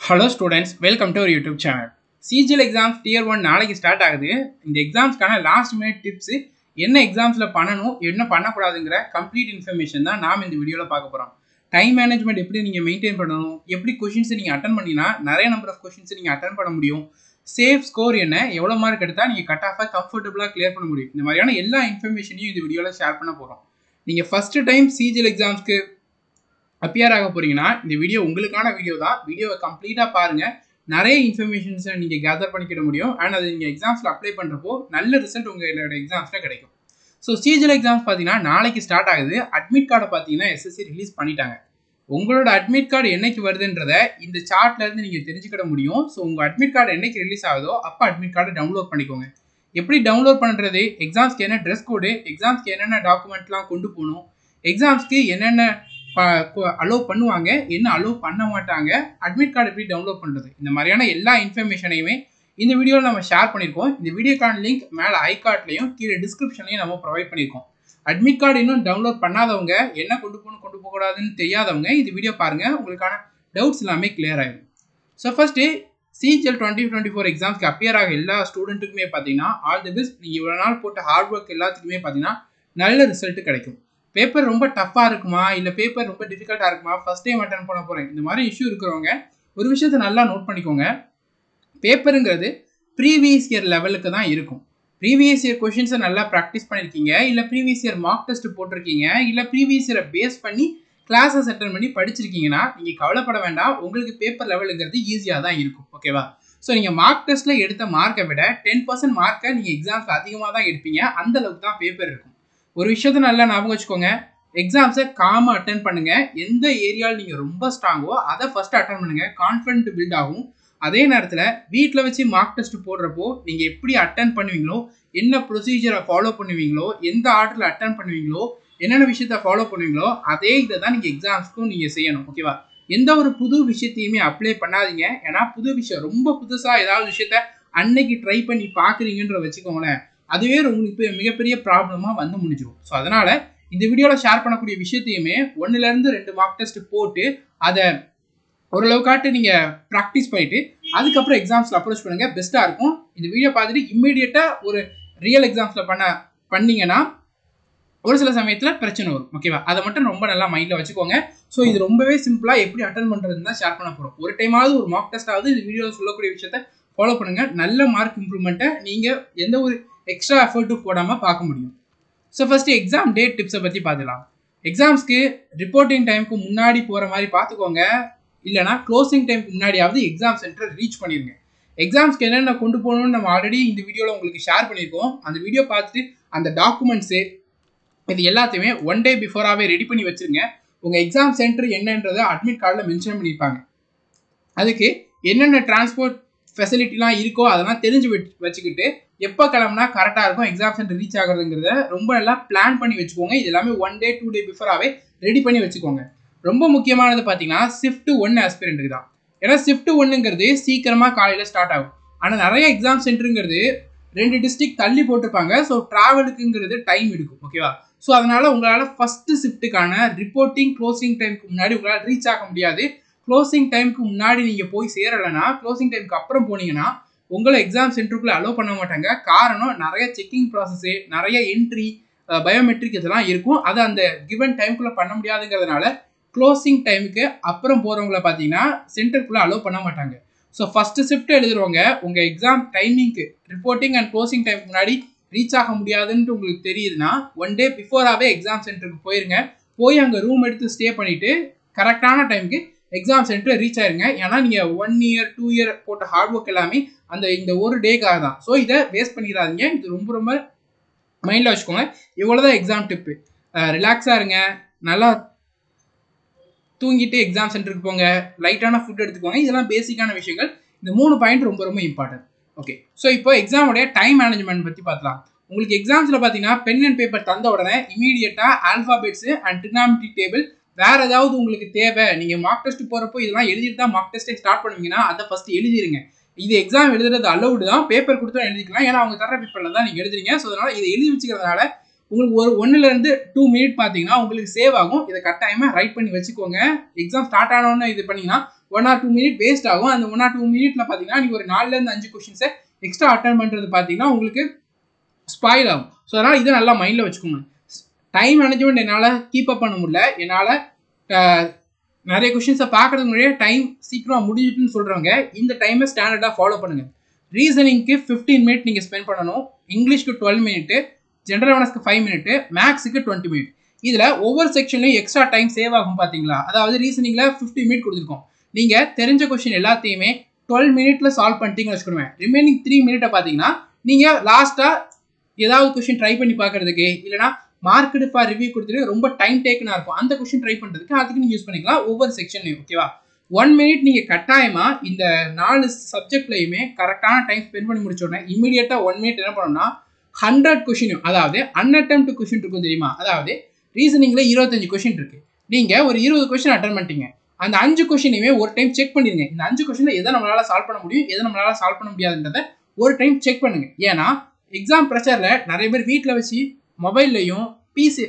Hello students, welcome to our YouTube channel. CGL exams tier 1 நாளைக்கு start ஆகுது. இந்த எக்ஸாம்ஸ்க்கான last minute tips என்ன எக்ஸாம்ஸ்ல பண்ணணும், என்ன பண்ணக்கூடாதுங்கிற கம்ப்ளீட் இன்ஃபர்மேஷன் தான் நாம இந்த வீடியோல பார்க்க போறோம். டைம் மேனேஜ்மெண்ட் எப்படி நீங்க மெயின்டைன் பண்ணணும், எப்படி क्वेश्चंस நீங்க அட்டெண்ட் பண்ணினா நிறைய நம்பர் ஆஃப் क्वेश्चंस நீங்க அட்டெண்ட் பண்ண முடியும், சேஃப் ஸ்கோர் என்ன, எவ்வளவு மார்க் எடுத்தா நீங்க கட் ஆஃபா கம்ஃபர்ட்டபிளா கிளியர் பண்ண முடியும். இந்த மாதிரியான எல்லா இன்ஃபர்மேஷனையும் இந்த வீடியோல ஷேர் பண்ண போறோம். நீங்க ஃபர்ஸ்ட் டைம் CGL எக்ஸாம்ஸ்க்கு அப்பியர் ஆக போறீங்கன்னா இந்த வீடியோ உங்களுக்கான வீடியோ தான். வீடியோவை கம்ப்ளீட்டா பாருங்க. நிறைய இன்ஃபர்மேஷன்ஸை நீங்க கேதர் பண்ணிக்கிட முடியும். அண்ட் அது நீங்க எக்ஸாம்ஸ்ல அப்ளை பண்றப்போ நல்ல ரிசல்ட் உங்களோட எக்ஸாம்ஸ்ல கிடைக்கும். ஸோ CGL எக்ஸாம்ஸ் பார்த்தீங்கன்னா நாளைக்கு ஸ்டார்ட் ஆகுது. அட்மிட் கார்டை பார்த்தீங்கன்னா SSC ரிலீஸ் பண்ணிட்டாங்க. உங்களோட அட்மிட் கார்டு என்னைக்கு வருதுன்றத இந்த சார்ட்ல இருந்து நீங்க தெரிஞ்சுக்கிட முடியும். ஸோ உங்க அட்மிட் கார்டு என்னைக்கு ரிலீஸ் ஆகுதோ அப்போ அட்மிட் கார்டை டவுன்லோட் பண்ணிக்கோங்க. எப்படி டவுன்லோட் பண்றது, எக்ஸாம்ஸ்க்கு என்ன ட்ரெஸ் கோடு, எக்ஸாம்ஸ்க்கு என்னென்ன டாக்குமெண்ட்லாம் கொண்டு போகணும், எக்ஸாம்ஸ்க்கு என்னென்ன அலோவ் பண்ணுவாங்க, என்ன அலோவ் பண்ண மாட்டாங்க, அட்மிட் கார்டு எப்படி டவுன்லோட் பண்ணுறது, இந்த மாதிரியான எல்லா இன்ஃபர்மேஷனையுமே இந்த வீடியோவில் நம்ம ஷேர் பண்ணியிருக்கோம். இந்த வீடியோக்கான லிங்க் மேலே ஐகார்ட்லையும் கீழே டிஸ்கிரிப்ஷன்லையும் நம்ம ப்ரொவைட் பண்ணியிருக்கோம். அட்மிட் கார்டு இன்னும் டவுன்லோட் பண்ணாதவங்க, என்ன கொண்டு போகணும் கொண்டு போகக்கூடாதுன்னு தெரியாதவங்க இந்த வீடியோ பாருங்கள். உங்களுக்கான டவுட்ஸ் எல்லாமே கிளியர் ஆகிடும். ஸோ ஃபர்ஸ்ட்டு CGL 2024 எக்ஸாம்ஸ்க்கு அப்பியர் ஆக எல்லா ஸ்டூடெண்ட்டுக்குமே பார்த்தீங்கன்னா ஆல் தி பெஸ்ட். நீங்கள் இவ்வளோ நாள் போட்ட ஹார்ட் ஒர்க் எல்லாத்துக்குமே பார்த்தீங்கன்னா நல்ல ரிசல்ட் கிடைக்கும். பேப்பர் ரொம்ப டஃப்பாக இருக்குமா, இல்லை பேப்பர் ரொம்ப டிஃபிகல்ட்டாக இருக்குமா, ஃபர்ஸ்ட் டைம் அட்டன் பண்ண போகிறேன், இந்த மாதிரி இஷ்யூ இருக்கிறவங்க ஒரு விஷயத்தை நல்லா நோட் பண்ணிக்கோங்க. பேப்பருங்கிறது ப்ரீவியஸ் இயர் லெவலுக்கு தான் இருக்கும். ப்ரீவியஸ் இயர் கொஷின்ஸை நல்லா ப்ராக்டிஸ் பண்ணியிருக்கீங்க, இல்லை ப்ரீவியஸ் இயர் மார்க் டெஸ்ட் போட்டிருக்கீங்க, இல்லை ப்ரீவியஸ் இயரை பேஸ் பண்ணி கிளாஸஸ் அட்டன் பண்ணி படிச்சிருக்கீங்கன்னா நீங்கள் கவலைப்பட வேண்டாம். உங்களுக்கு பேப்பர் லெவலுங்கிறது ஈஸியாக தான் இருக்கும். ஓகேவா? ஸோ நீங்கள் மார்க் டெஸ்ட்டில் எடுத்த மார்க்கை விட 10% மார்க்கை நீங்கள் எக்ஸாம்ஸ் அதிகமாக தான் எடுப்பீங்க. அந்த அளவுக்கு தான் பேப்பர் இருக்கும். ஒரு விஷயத்த நல்லா ஞாபகம் வச்சுக்கோங்க, எக்ஸாம்ஸை காமாக அட்டன் பண்ணுங்க. எந்த ஏரியாவில் நீங்கள் ரொம்ப ஸ்ட்ராங்கோ அதை ஃபர்ஸ்ட் அட்டன் பண்ணுங்க. கான்ஃபிடென்ட் பில்ட் ஆகும். அதே நேரத்தில் வீட்டில் வச்சு மார்க் டெஸ்ட் போடுறப்போ நீங்கள் எப்படி அட்டன் பண்ணுவீங்களோ, என்ன ப்ரொசீஜரை ஃபாலோ பண்ணுவீங்களோ, எந்த ஆர்டரில் அட்டன் பண்ணுவீங்களோ, என்னென்ன விஷயத்த ஃபாலோ பண்ணுவீங்களோ அதே இதை தான் நீங்கள் எக்ஸாம்ஸ்க்கும் நீங்கள் செய்யணும். ஓகேவா? எந்த ஒரு புது விஷயத்தையுமே அப்ளை பண்ணாதீங்க. ஏன்னா புது விஷயம் ரொம்ப புதுசாக ஏதாவது விஷயத்த அன்னைக்கு ட்ரை பண்ணி பார்க்குறீங்கன்ற வச்சுக்கோங்களேன், அதுவே உங்களுக்கு மிகப்பெரிய ப்ராப்ளமாக வந்து முடிஞ்சிடும். ஸோ அதனால் இந்த வீடியோவில் ஷேர் பண்ணக்கூடிய விஷயத்தையுமே 1லேருந்து 2 மார்க் டெஸ்ட் போட்டு அதை ஓரளவுக்காட்டு நீங்கள் ப்ராக்டிஸ் பண்ணிவிட்டு அதுக்கப்புறம் எக்ஸாம்ஸில் அப்ரோச் பண்ணுங்கள், பெஸ்ட்டாக இருக்கும். இந்த வீடியோ பார்த்துட்டு இம்மீடியட்டாக ஒரு ரியல் எக்ஸாம்ஸில் பண்ணிங்கன்னா ஒரு சில சமயத்தில் பிரச்சனை வரும். ஓகேவா? அதை மட்டும் ரொம்ப நல்லா மைண்டில் வச்சுக்கோங்க. ஸோ இது ரொம்பவே சிம்பிளாக எப்படி அட்டன் பண்ணுறதுன்னு தான் ஷேர் பண்ண போகிறோம். ஒரு டைமாவது ஒரு மார்க் டெஸ்ட்டாவது இந்த வீடியோவில் சொல்லக்கூடிய விஷயத்த ஃபாலோ பண்ணுங்கள். நல்ல மார்க் இம்ப்ரூவ்மெண்ட்டை நீங்கள் எந்த ஒரு எக்ஸ்ட்ரா எஃபர்ட்டும் போடாமல் பார்க்க முடியும். ஸோ ஃபஸ்ட்டு எக்ஸாம் டேட் டிப்ஸை பற்றி பார்த்துக்கலாம். எக்ஸாம்ஸ்க்கு ரிப்போர்ட்டிங் டைமுக்கு முன்னாடி போகிற மாதிரி பார்த்துக்கோங்க. இல்லைனா க்ளோசிங் டைமுக்கு முன்னாடியாவது எக்ஸாம் சென்டரை ரீச் பண்ணிடுங்க. எக்ஸாம்ஸ்க்கு என்னென்ன கொண்டு போகணும்னு நம்ம ஆல்ரெடி இந்த வீடியோவில் உங்களுக்கு ஷேர் பண்ணியிருக்கோம். அந்த வீடியோ பார்த்துட்டு அந்த டாக்குமெண்ட்ஸு இது எல்லாத்தையுமே 1 டே பிஃபோராகவே ரெடி பண்ணி வச்சுருங்க. உங்கள் எக்ஸாம் சென்டர் என்னன்றதை அட்மிட் கார்டில் மென்ஷன் பண்ணியிருப்பாங்க. அதுக்கு என்னென்ன டிரான்ஸ்போர்ட் ஃபெசிலிட்டிலாம் இருக்கோ அதெல்லாம் தெரிஞ்சு வச்சுக்கிட்டு எப்போ கிளம்புனா கரெக்டாக இருக்கும் எக்ஸாம் சென்டர் ரீச் ஆகுறதுங்கிறத ரொம்ப நல்லா பிளான் பண்ணி வச்சுக்கோங்க. இது எல்லாமே 1 டே 2 டே பிஃபோராகவே ரெடி பண்ணி வச்சுக்கோங்க. ரொம்ப முக்கியமானது பார்த்தீங்கன்னா ஷிஃப்ட் 1 ஆஸ்பிரண்ட்டுக்கு தான். ஏன்னா ஷிஃப்ட் 1ங்கிறது சீக்கிரமாக காலையில் ஸ்டார்ட் ஆகும். ஆனால் நிறைய எக்ஸாம் சென்டருங்கிறது 2 டிஸ்ட்ரிக்ட் தள்ளி போட்டிருப்பாங்க. ஸோ ட்ராவலுக்குங்கிறது டைம் எடுக்கும். ஓகேவா? ஸோ அதனால் உங்களால் ஃபஸ்ட்டு ஷிஃப்ட்டுக்கான ரிப்போர்ட்டிங் க்ளோசிங் டைமுக்கு முன்னாடி உங்களால் ரீச் ஆக முடியாது. க்ளோசிங் டைமுக்கு முன்னாடி நீங்கள் போய் சேரலைன்னா க்ளோசிங் டைமுக்கு அப்புறம் போனீங்கன்னா உங்களை எக்ஸாம் சென்டருக்குள்ளே அலோவ் பண்ண மாட்டாங்க. காரணம் நிறைய செக்கிங் ப்ராசஸ்ஸு, நிறைய என்ட்ரி, பயோமெட்ரிக் இதெல்லாம் இருக்கும். அதை அந்த கிவன் டைமுக்குள்ளே பண்ண முடியாதுங்கிறதுனால க்ளோசிங் டைமுக்கு அப்புறம் போகிறவங்கள பார்த்தீங்கன்னா சென்டருக்குள்ளே அலோவ் பண்ண மாட்டாங்க. ஸோ ஃபஸ்ட்டு ஷிஃப்ட் எழுதுறவங்க உங்கள் எக்ஸாம் டைமிங்க்கு ரிப்போர்ட்டிங் அண்ட் க்ளோசிங் டைமுக்கு முன்னாடி ரீச் ஆக முடியாதுன்ட்டு உங்களுக்கு தெரியுதுன்னா 1 டே பிஃபோராகவே எக்ஸாம் சென்டருக்கு போயிருங்க. போய் அங்கே ரூம் எடுத்து ஸ்டே பண்ணிவிட்டு கரெக்டான டைமுக்கு எக்ஸாம் சென்டர் ரீச் ஆயிருங்க. ஏன்னா நீங்கள் 1 இயர் 2 இயர் போட்ட ஹார்ட் ஒர்க் எல்லாமே இந்த ஒரு டேக்காக தான். ஸோ இதை வேஸ்ட் பண்ணிடாதீங்க. இது ரொம்ப ரொம்ப மைண்டில் வச்சுக்கோங்க. இவ்வளோ தான் எக்ஸாம் டிப்பு. ரிலாக்ஸாக இருங்க, நல்லா தூங்கிட்டு எக்ஸாம் சென்டருக்கு போங்க, லைட்டான ஃபுட் எடுத்துக்கோங்க. இதெல்லாம் பேசிக்கான விஷயங்கள். இந்த 3 பாயிண்ட் ரொம்ப ரொம்ப இம்பார்ட்டன்ட். ஓகே, ஸோ இப்போ எக்ஸாமுடைய டைம் மேனேஜ்மெண்ட் பற்றி பார்க்கலாம். உங்களுக்கு எக்ஸாம்ஸில் பார்த்தீங்கன்னா பென் அண்ட் பேப்பர் தந்த உடனே இமீடியட்டாக ஆல்ஃபாபெட்ஸு அண்ட் ட்ரிகனாமெட்ரி டேபிள் வேறு ஏதாவது உங்களுக்கு தேவை, நீங்கள் மார்க் டெஸ்ட் போகிறப்போ இதெல்லாம் எழுதிட்டு தான் மார்க் டெஸ்ட்டே ஸ்டார்ட் பண்ணுவீங்கன்னா அதை ஃபஸ்ட்டு எழுதிருங்க. இது எக்ஸாம் எழுதுறது அலௌடு தான். பேப்பர் கொடுத்தா எழுதிக்கலாம். ஏன்னா அவங்க தர பேப்பரில் தான் நீங்கள் எழுதுறீங்க. ஸோ அதனால் இதை எழுதி வச்சுக்கிறதுனால உங்களுக்கு ஒரு 1லேருந்து 2 மினிட் பார்த்தீங்கன்னா உங்களுக்கு சேவ் ஆகும். இதை கட்டாயமாக ரைட் பண்ணி வச்சுக்கோங்க. எக்ஸாம் ஸ்டார்ட் ஆனோன்னு இது பண்ணிங்கன்னா 1 or 2 மினிட் வேஸ்ட் ஆகும். அந்த 1 or 2 மினிட்ல பார்த்தீங்கன்னா நீங்கள் ஒரு 4லேருந்து 5 கொஷின்ஸை எக்ஸ்ட்ரா அட்டன் பண்ணுறது பார்த்தீங்கன்னா உங்களுக்கு ஸ்பாயில் ஆகும். ஸோ அதனால் இதை நல்லா மைண்டில் வச்சுக்கோங்க. டைம் மேனேஜ்மெண்ட் என்னால் கீப் அப் பண்ண முடியல, என்னால் நிறைய கொஷின்ஸை பார்க்கறதுக்கு முன்னாடியே டைம் சீக்கிரம் முடிஞ்சிட்டுன்னு சொல்கிறவங்க இந்த டைமை ஸ்டாண்டர்டாக ஃபாலோ பண்ணுங்கள். ரீசனிங்க்கு 15 மினிட் நீங்கள் ஸ்பெண்ட் பண்ணணும், இங்கிலீஷ்க்கு 12 மினிட்டு, ஜென்ரல் அவேர்னஸ்க்கு 5 மினிட்டு, மேக்ஸுக்கு 20 மினிட். இதில் ஒவ்வொரு செக்ஷன்லையும் எக்ஸ்ட்ரா டைம் சேவ் ஆகும் பார்த்தீங்களா. அதாவது ரீசனிங்கில் 50 மினிட் கொடுத்துருக்கோம். நீங்கள் தெரிஞ்ச கொஷின் எல்லாத்தையுமே 12 மினிட்ல சால்வ் பண்ணிட்டீங்கன்னு வச்சுக்கோங்க. ரிமைனிங் 3 மினிட்டை பார்த்தீங்கன்னா நீங்கள் லாஸ்ட்டாக ஏதாவது கொஷின் ட்ரை பண்ணி பார்க்கறதுக்கு, இல்லைனா மார்க்கெட் ஃபார் ரிவ்யூ கொடுத்துட்டு ரொம்ப டைம் டேக்கனாக இருக்கும் அந்த கொஷின் ட்ரை பண்ணுறதுக்கு அதுக்கு நீங்கள் யூஸ் பண்ணிக்கலாம் ஒவ்வொரு செக்ஷன்லையும். ஓகேவா, 1 மினிட் நீங்கள் கட்டாயமாக இந்த 4 சப்ஜெக்ட்லையுமே கரெக்டான டைம் ஸ்பெண்ட் பண்ணி முடிச்ச உடனே இமீடியட்டாக 1 மினிட் என்ன பண்ணணும்னா 100 கொஷினும், அதாவது அன்அட்டெம்ப்ட் கொஷின் இருக்கும் தெரியுமா. அதாவது ரீசனிங்கில் 25 கொஷின் இருக்குது, நீங்கள் ஒரு 20 கொஷின் அட்டன் பண்ணிட்டீங்க. அந்த 5 கொஷினையுமே ஒரு டைம் செக் பண்ணிடுங்க. இந்த 5 கொஷினில் எதை நம்மளால் சால்வ் பண்ண முடியும், எதை நம்மளால் சால்வ் பண்ண முடியாதுன்றதை ஒரு டைம் செக் பண்ணுங்கள். ஏன்னா எக்ஸாம் ப்ரெஷரில் நிறைய பேர் வீட்டில் வச்சு மொபைல்லையும் பிசி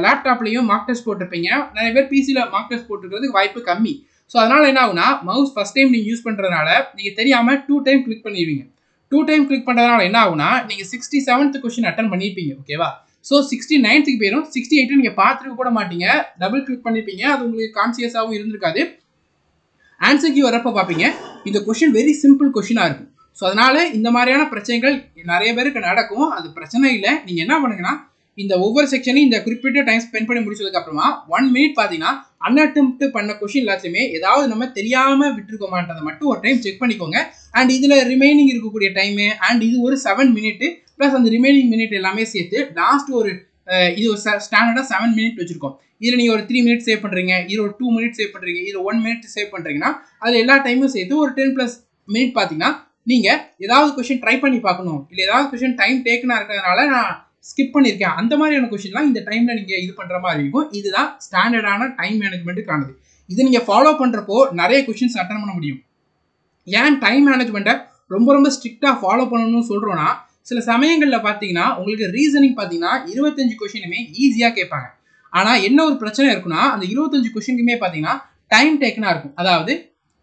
லேப்டாப்லையும் மார்க் டெஸ்ட் போட்டிருப்பீங்க. நிறைய பேர் பிசியில் மார்க் டெஸ்ட் போட்டுருக்கிறதுக்கு வாய்ப்பு கம்மி. ஸோ அதனால் என்ன ஆகுனா மவுஸ் ஃபஸ்ட் டைம் நீங்கள் யூஸ் பண்ணுறதுனால நீங்கள் தெரியாமல் 2 டைம் கிளிக் பண்ணிடுவீங்க. 2 டைம் கிளிக் பண்ணுறதுனால என்ன ஆகுனா நீங்கள் 67th கொஸ்டின் அட்டன் பண்ணியிருப்பீங்க. ஓகேவா, ஸோ 69th போயிடும், 68 நீங்கள் பார்த்துருக்க கூட மாட்டீங்க, டபுள் கிளிக் பண்ணியிருப்பீங்க, அது உங்களுக்கு கான்சியஸாகவும் இருந்திருக்காது. ஆன்சர் கீ வரப்போ பார்ப்பீங்க இந்த கொஷின் வெரி சிம்பிள் கொஷினாக இருக்கும். ஸோ அதனால் இந்த மாதிரியான பிரச்சனைகள் நிறைய பேருக்கு நடக்கும். அது பிரச்சனை இல்லை. நீங்கள் என்ன பண்ணுங்கன்னா இந்த ஒவ்வொரு செக்ஷனையும் இந்த குறிப்பிட்ட டைம் ஸ்பெண்ட் பண்ணி முடிச்சதுக்கு அப்புறமா 1 மினிட் பார்த்தீங்கன்னா அன்அட்டெம்ப்ட் பண்ண கொஷின் எல்லாத்தையுமே ஏதாவது நம்ம தெரியாமல் விட்டுருக்கோமான்றதை மட்டும் ஒரு டைம் செக் பண்ணிக்கோங்க. அண்ட் இதில் ரிமைனிங் இருக்கக்கூடிய டைமு அண்ட் இது ஒரு 7 மினிட் ப்ளஸ் அந்த ரிமைனிங் மினிட் எல்லாமே சேர்த்து லாஸ்ட் ஒரு இது ஒரு ஸ்டாண்டர்டாக 7 மினிட் வச்சுருக்கோம். இதில் நீங்கள் ஒரு 3 மினிட் சேவ் பண்ணுறீங்க, இதில் ஒரு 2 மினிட் சேவ் பண்ணுறீங்க, இதில் 1 மினிட் சேவ் பண்ணுறீங்கன்னா அது எல்லா டைமும் சேர்த்து ஒரு 10+ மினிட் பார்த்தீங்கன்னா நீங்கள் ஏதாவது கொஷின் ட்ரை பண்ணி பார்க்கணும், இல்லை ஏதாவது கொஷின் டைம் டேக்கனாக இருக்கிறதுனால நான் ஸ்கிப் பண்ணியிருக்கேன் அந்த மாதிரியான கொஷின்லாம் இந்த டைமில் நீங்கள் இது பண்ணுற மாதிரி இருக்கும். இதுதான் ஸ்டாண்டர்டான டைம் மேனேஜ்மெண்ட்டுக்கானது. இது நீங்கள் ஃபாலோ பண்ணுறப்போ நிறைய கொஷின்ஸ் அட்டன் பண்ண முடியும். ஏன் டைம் மேனேஜ்மெண்ட்டை ரொம்ப ரொம்ப ஸ்ட்ரிக்டாக ஃபாலோ பண்ணணும்னு சொல்கிறோன்னா, சில சமயங்களில் பார்த்தீங்கன்னா உங்களுக்கு ரீசனிங் பார்த்தீங்கன்னா 25 கொஷினுமே ஈஸியாக கேட்பாங்க. ஆனால் என்ன ஒரு பிரச்சனை இருக்குன்னா அந்த 25 கொஷினுக்குமே பார்த்தீங்கன்னா டைம் டேக்கனாக இருக்கும். அதாவது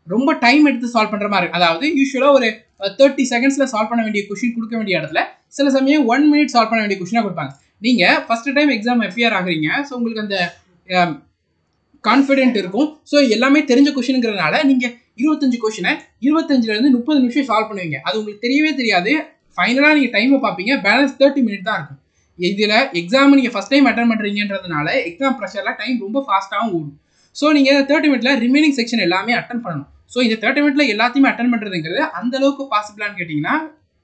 ரொம்ப டைம் எடுத்து சால்வ் பண்ணுற மாதிரி இருக்கும். அதாவது யூஸ்வலாக ஒரு 30 செகண்ட்ஸில் சால்வ் பண்ண வேண்டிய கொஷின் கொடுக்க வேண்டிய இடத்துல சில சமயம் 1 மினிட் சால்வ் பண்ண வேண்டிய கொஷினாக கொடுப்பாங்க. நீங்கள் ஃபஸ்ட் டைம் எக்ஸாம் அப்பியர் ஆகுறீங்க, ஸோ உங்களுக்கு அந்த கான்ஃபிடென்ட் இருக்கும். ஸோ எல்லாமே தெரிஞ்ச கொஷினுங்கிறதுனால நீங்கள் 25 கொஷினை 25லேருந்து 30 நிமிஷம் சால்வ் பண்ணுவீங்க. அது உங்களுக்கு தெரியவே தெரியாது. ஃபைனலாக நீங்கள் டைமை பார்ப்பீங்க, பேலன்ஸ் 30 மினிட் தான் இருக்கும். இதில் எக்ஸாம் நீங்கள் ஃபஸ்ட் டைம் அட்டன் பண்ணுறீங்கன்றதுனால எக்ஸாம் ப்ரெஷரில் டைம் ரொம்ப ஃபாஸ்ட்டாகவும் ஓடும். ஸோ நீங்கள் 30 மினிட்ல ரிமைனிங் செக்ஷன் எல்லாமே அட்டன் பண்ணணும். ஸோ இந்த 30 மினிட்ல எல்லாத்தையுமே அட்டன் பண்ணுறதுங்கிறது அந்த அளவுக்கு பாசிபிளான்னு கேட்டிங்கன்னா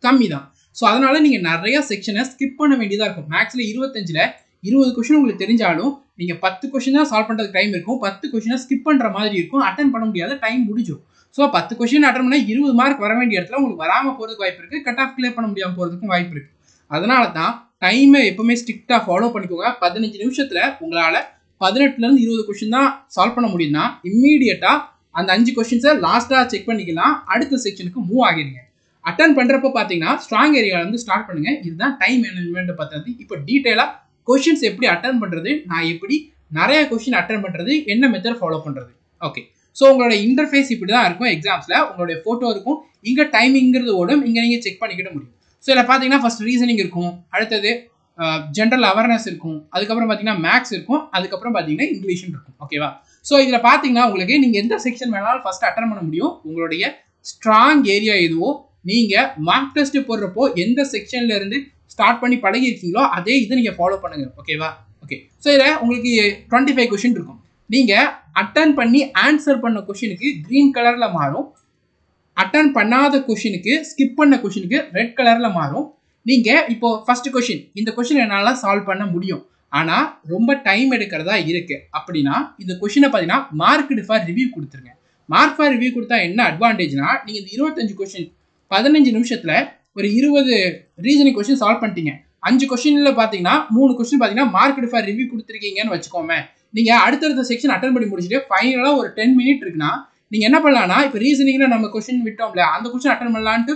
கம்மி தான். ஸோ அதனால் நீங்கள் நிறைய செக்ஷனை ஸ்கிப் பண்ண வேண்டியதாக இருக்கும். மேக்ஸில் 25ல் 20 கொஷின் உங்களுக்கு தெரிஞ்சாலும் நீங்கள் 10 கொஷின் தான் சால்வ் பண்ணுறதுக்கு டைம் இருக்கும். 10 கொஷினை ஸ்கிப் பண்ணுற மாதிரி இருக்கும், அட்டன் பண்ண முடியாத டைம் முடிஞ்சிடும். ஸோ 10 கொஷின் அட்டன் பண்ணால் 20 மார்க் வர வேண்டிய இடத்துல உங்களுக்கு வராமல் போகிறதுக்கு வாய்ப்பு இருக்குது, கட் ஆஃப் கிளியர் பண்ண முடியாமல் போகிறதுக்கும் வாய்ப்பு இருக்குது. அதனால தான் டைமை எப்போவுமே ஸ்ட்ரிக்டாக ஃபாலோ பண்ணிக்கோங்க. 15 நிமிஷத்தில் உங்களால் 18லேருந்து 20 கொஷின் தான் சால்வ் பண்ண முடியும்னா இம்மீடியட்டாக அந்த 5 கொஷின்ஸை லாஸ்ட்டாக செக் பண்ணிக்கலாம், அடுத்த செக்ஷனுக்கு மூவ் ஆகிடுங்க. அட்டன் பண்ணுறப்போ பார்த்தீங்கன்னா ஸ்ட்ராங் ஏரியாவிலேருந்து ஸ்டார்ட் பண்ணுங்கள். இதுதான் டைம் மேனேஜ்மெண்ட்டை பற்றி. இப்போ டீட்டெயிலாக கொஷின்ஸ் எப்படி அட்டன் பண்ணுறது, நான் எப்படி நிறைய கொஷின் அட்டன் பண்ணுறது, என்ன மெத்தட் ஃபாலோ பண்ணுறது. ஓகே, ஸோ உங்களோட இன்டர்ஃபேஸ் இப்படி தான் இருக்கும். எக்ஸாம்ஸில் உங்களுடைய ஃபோட்டோ இருக்கும், இங்கே டைமிங்கிறது ஓடும், இங்கே நீங்கள் செக் பண்ணிக்கிட முடியும். ஸோ இதில் பார்த்தீங்கன்னா ஃபஸ்ட் ரீசனிங் இருக்கும், அடுத்தது ஜென்ரல் அவேர்னஸ் இருக்கும், அதுக்கப்புறம் பார்த்தீங்கன்னா மேக்ஸ் இருக்கும், அதுக்கப்புறம் பார்த்தீங்கன்னா இங்கிலீஷும் இருக்கும். ஓகேவா, ஸோ இதில் பார்த்தீங்கன்னா உங்களுக்கு நீங்கள் எந்த செக்ஷன் வேணாலும் ஃபஸ்ட் அட்டன் பண்ண முடியும். உங்களுடைய ஸ்ட்ராங் ஏரியா எதுவோ, நீங்கள் மார்க் டெஸ்ட் போடுறப்போ எந்த செக்ஷன்ல இருந்து ஸ்டார்ட் பண்ணி பழகி இருக்கீங்களோ அதே இதை நீங்கள் ஃபாலோ பண்ணுங்க. ஓகேவா, ஓகே. ஸோ இதில் உங்களுக்கு 25 கொஷின் இருக்கும். நீங்கள் அட்டன் பண்ணி ஆன்சர் பண்ண கொஷினுக்கு க்ரீன் கலரில் மாறும், அட்டன் பண்ணாத கொஷினுக்கு ஸ்கிப் பண்ண கொஷினுக்கு ரெட் கலரில் மாறும். நீங்கள் இப்போ ஃபர்ஸ்ட் கொஷின், இந்த கொஷின் என்னால் சால்வ் பண்ண முடியும் ஆனால் ரொம்ப டைம் எடுக்கிறதா இருக்குது அப்படின்னா இந்த கொஷினை பார்த்தீங்கன்னா மார்க்டு ஃபார் ரிவ்யூ கொடுத்துருங்க. மார்க் ஃபார் ரிவ்யூ கொடுத்தா என்ன அட்வான்டேஜ்னா, நீங்கள் இந்த 25 கொஷின் 15 நிமிஷத்தில் ஒரு 20 ரீசனிங் கொஷின் சால்வ் பண்ணிட்டீங்க. 5 கொஷினில் பார்த்தீங்கன்னா 3 கொஷின் பார்த்தீங்கன்னா மார்க்டு ஃபார் ரிவ்யூ கொடுத்துருக்கீங்கன்னு வச்சுக்கோமே. நீங்கள் அடுத்தடுத்த செக்ஷன் அட்டன் பண்ணி முடிச்சுட்டு ஃபைனலாக ஒரு 10 மினிட் இருக்குன்னா நீங்கள் என்ன பண்ணலான்னா, இப்போ ரீசனிங்கில் நம்ம கொஷின் விட்டோம்ல அந்த கொஷின் அட்டன் பண்ணலான்ட்டு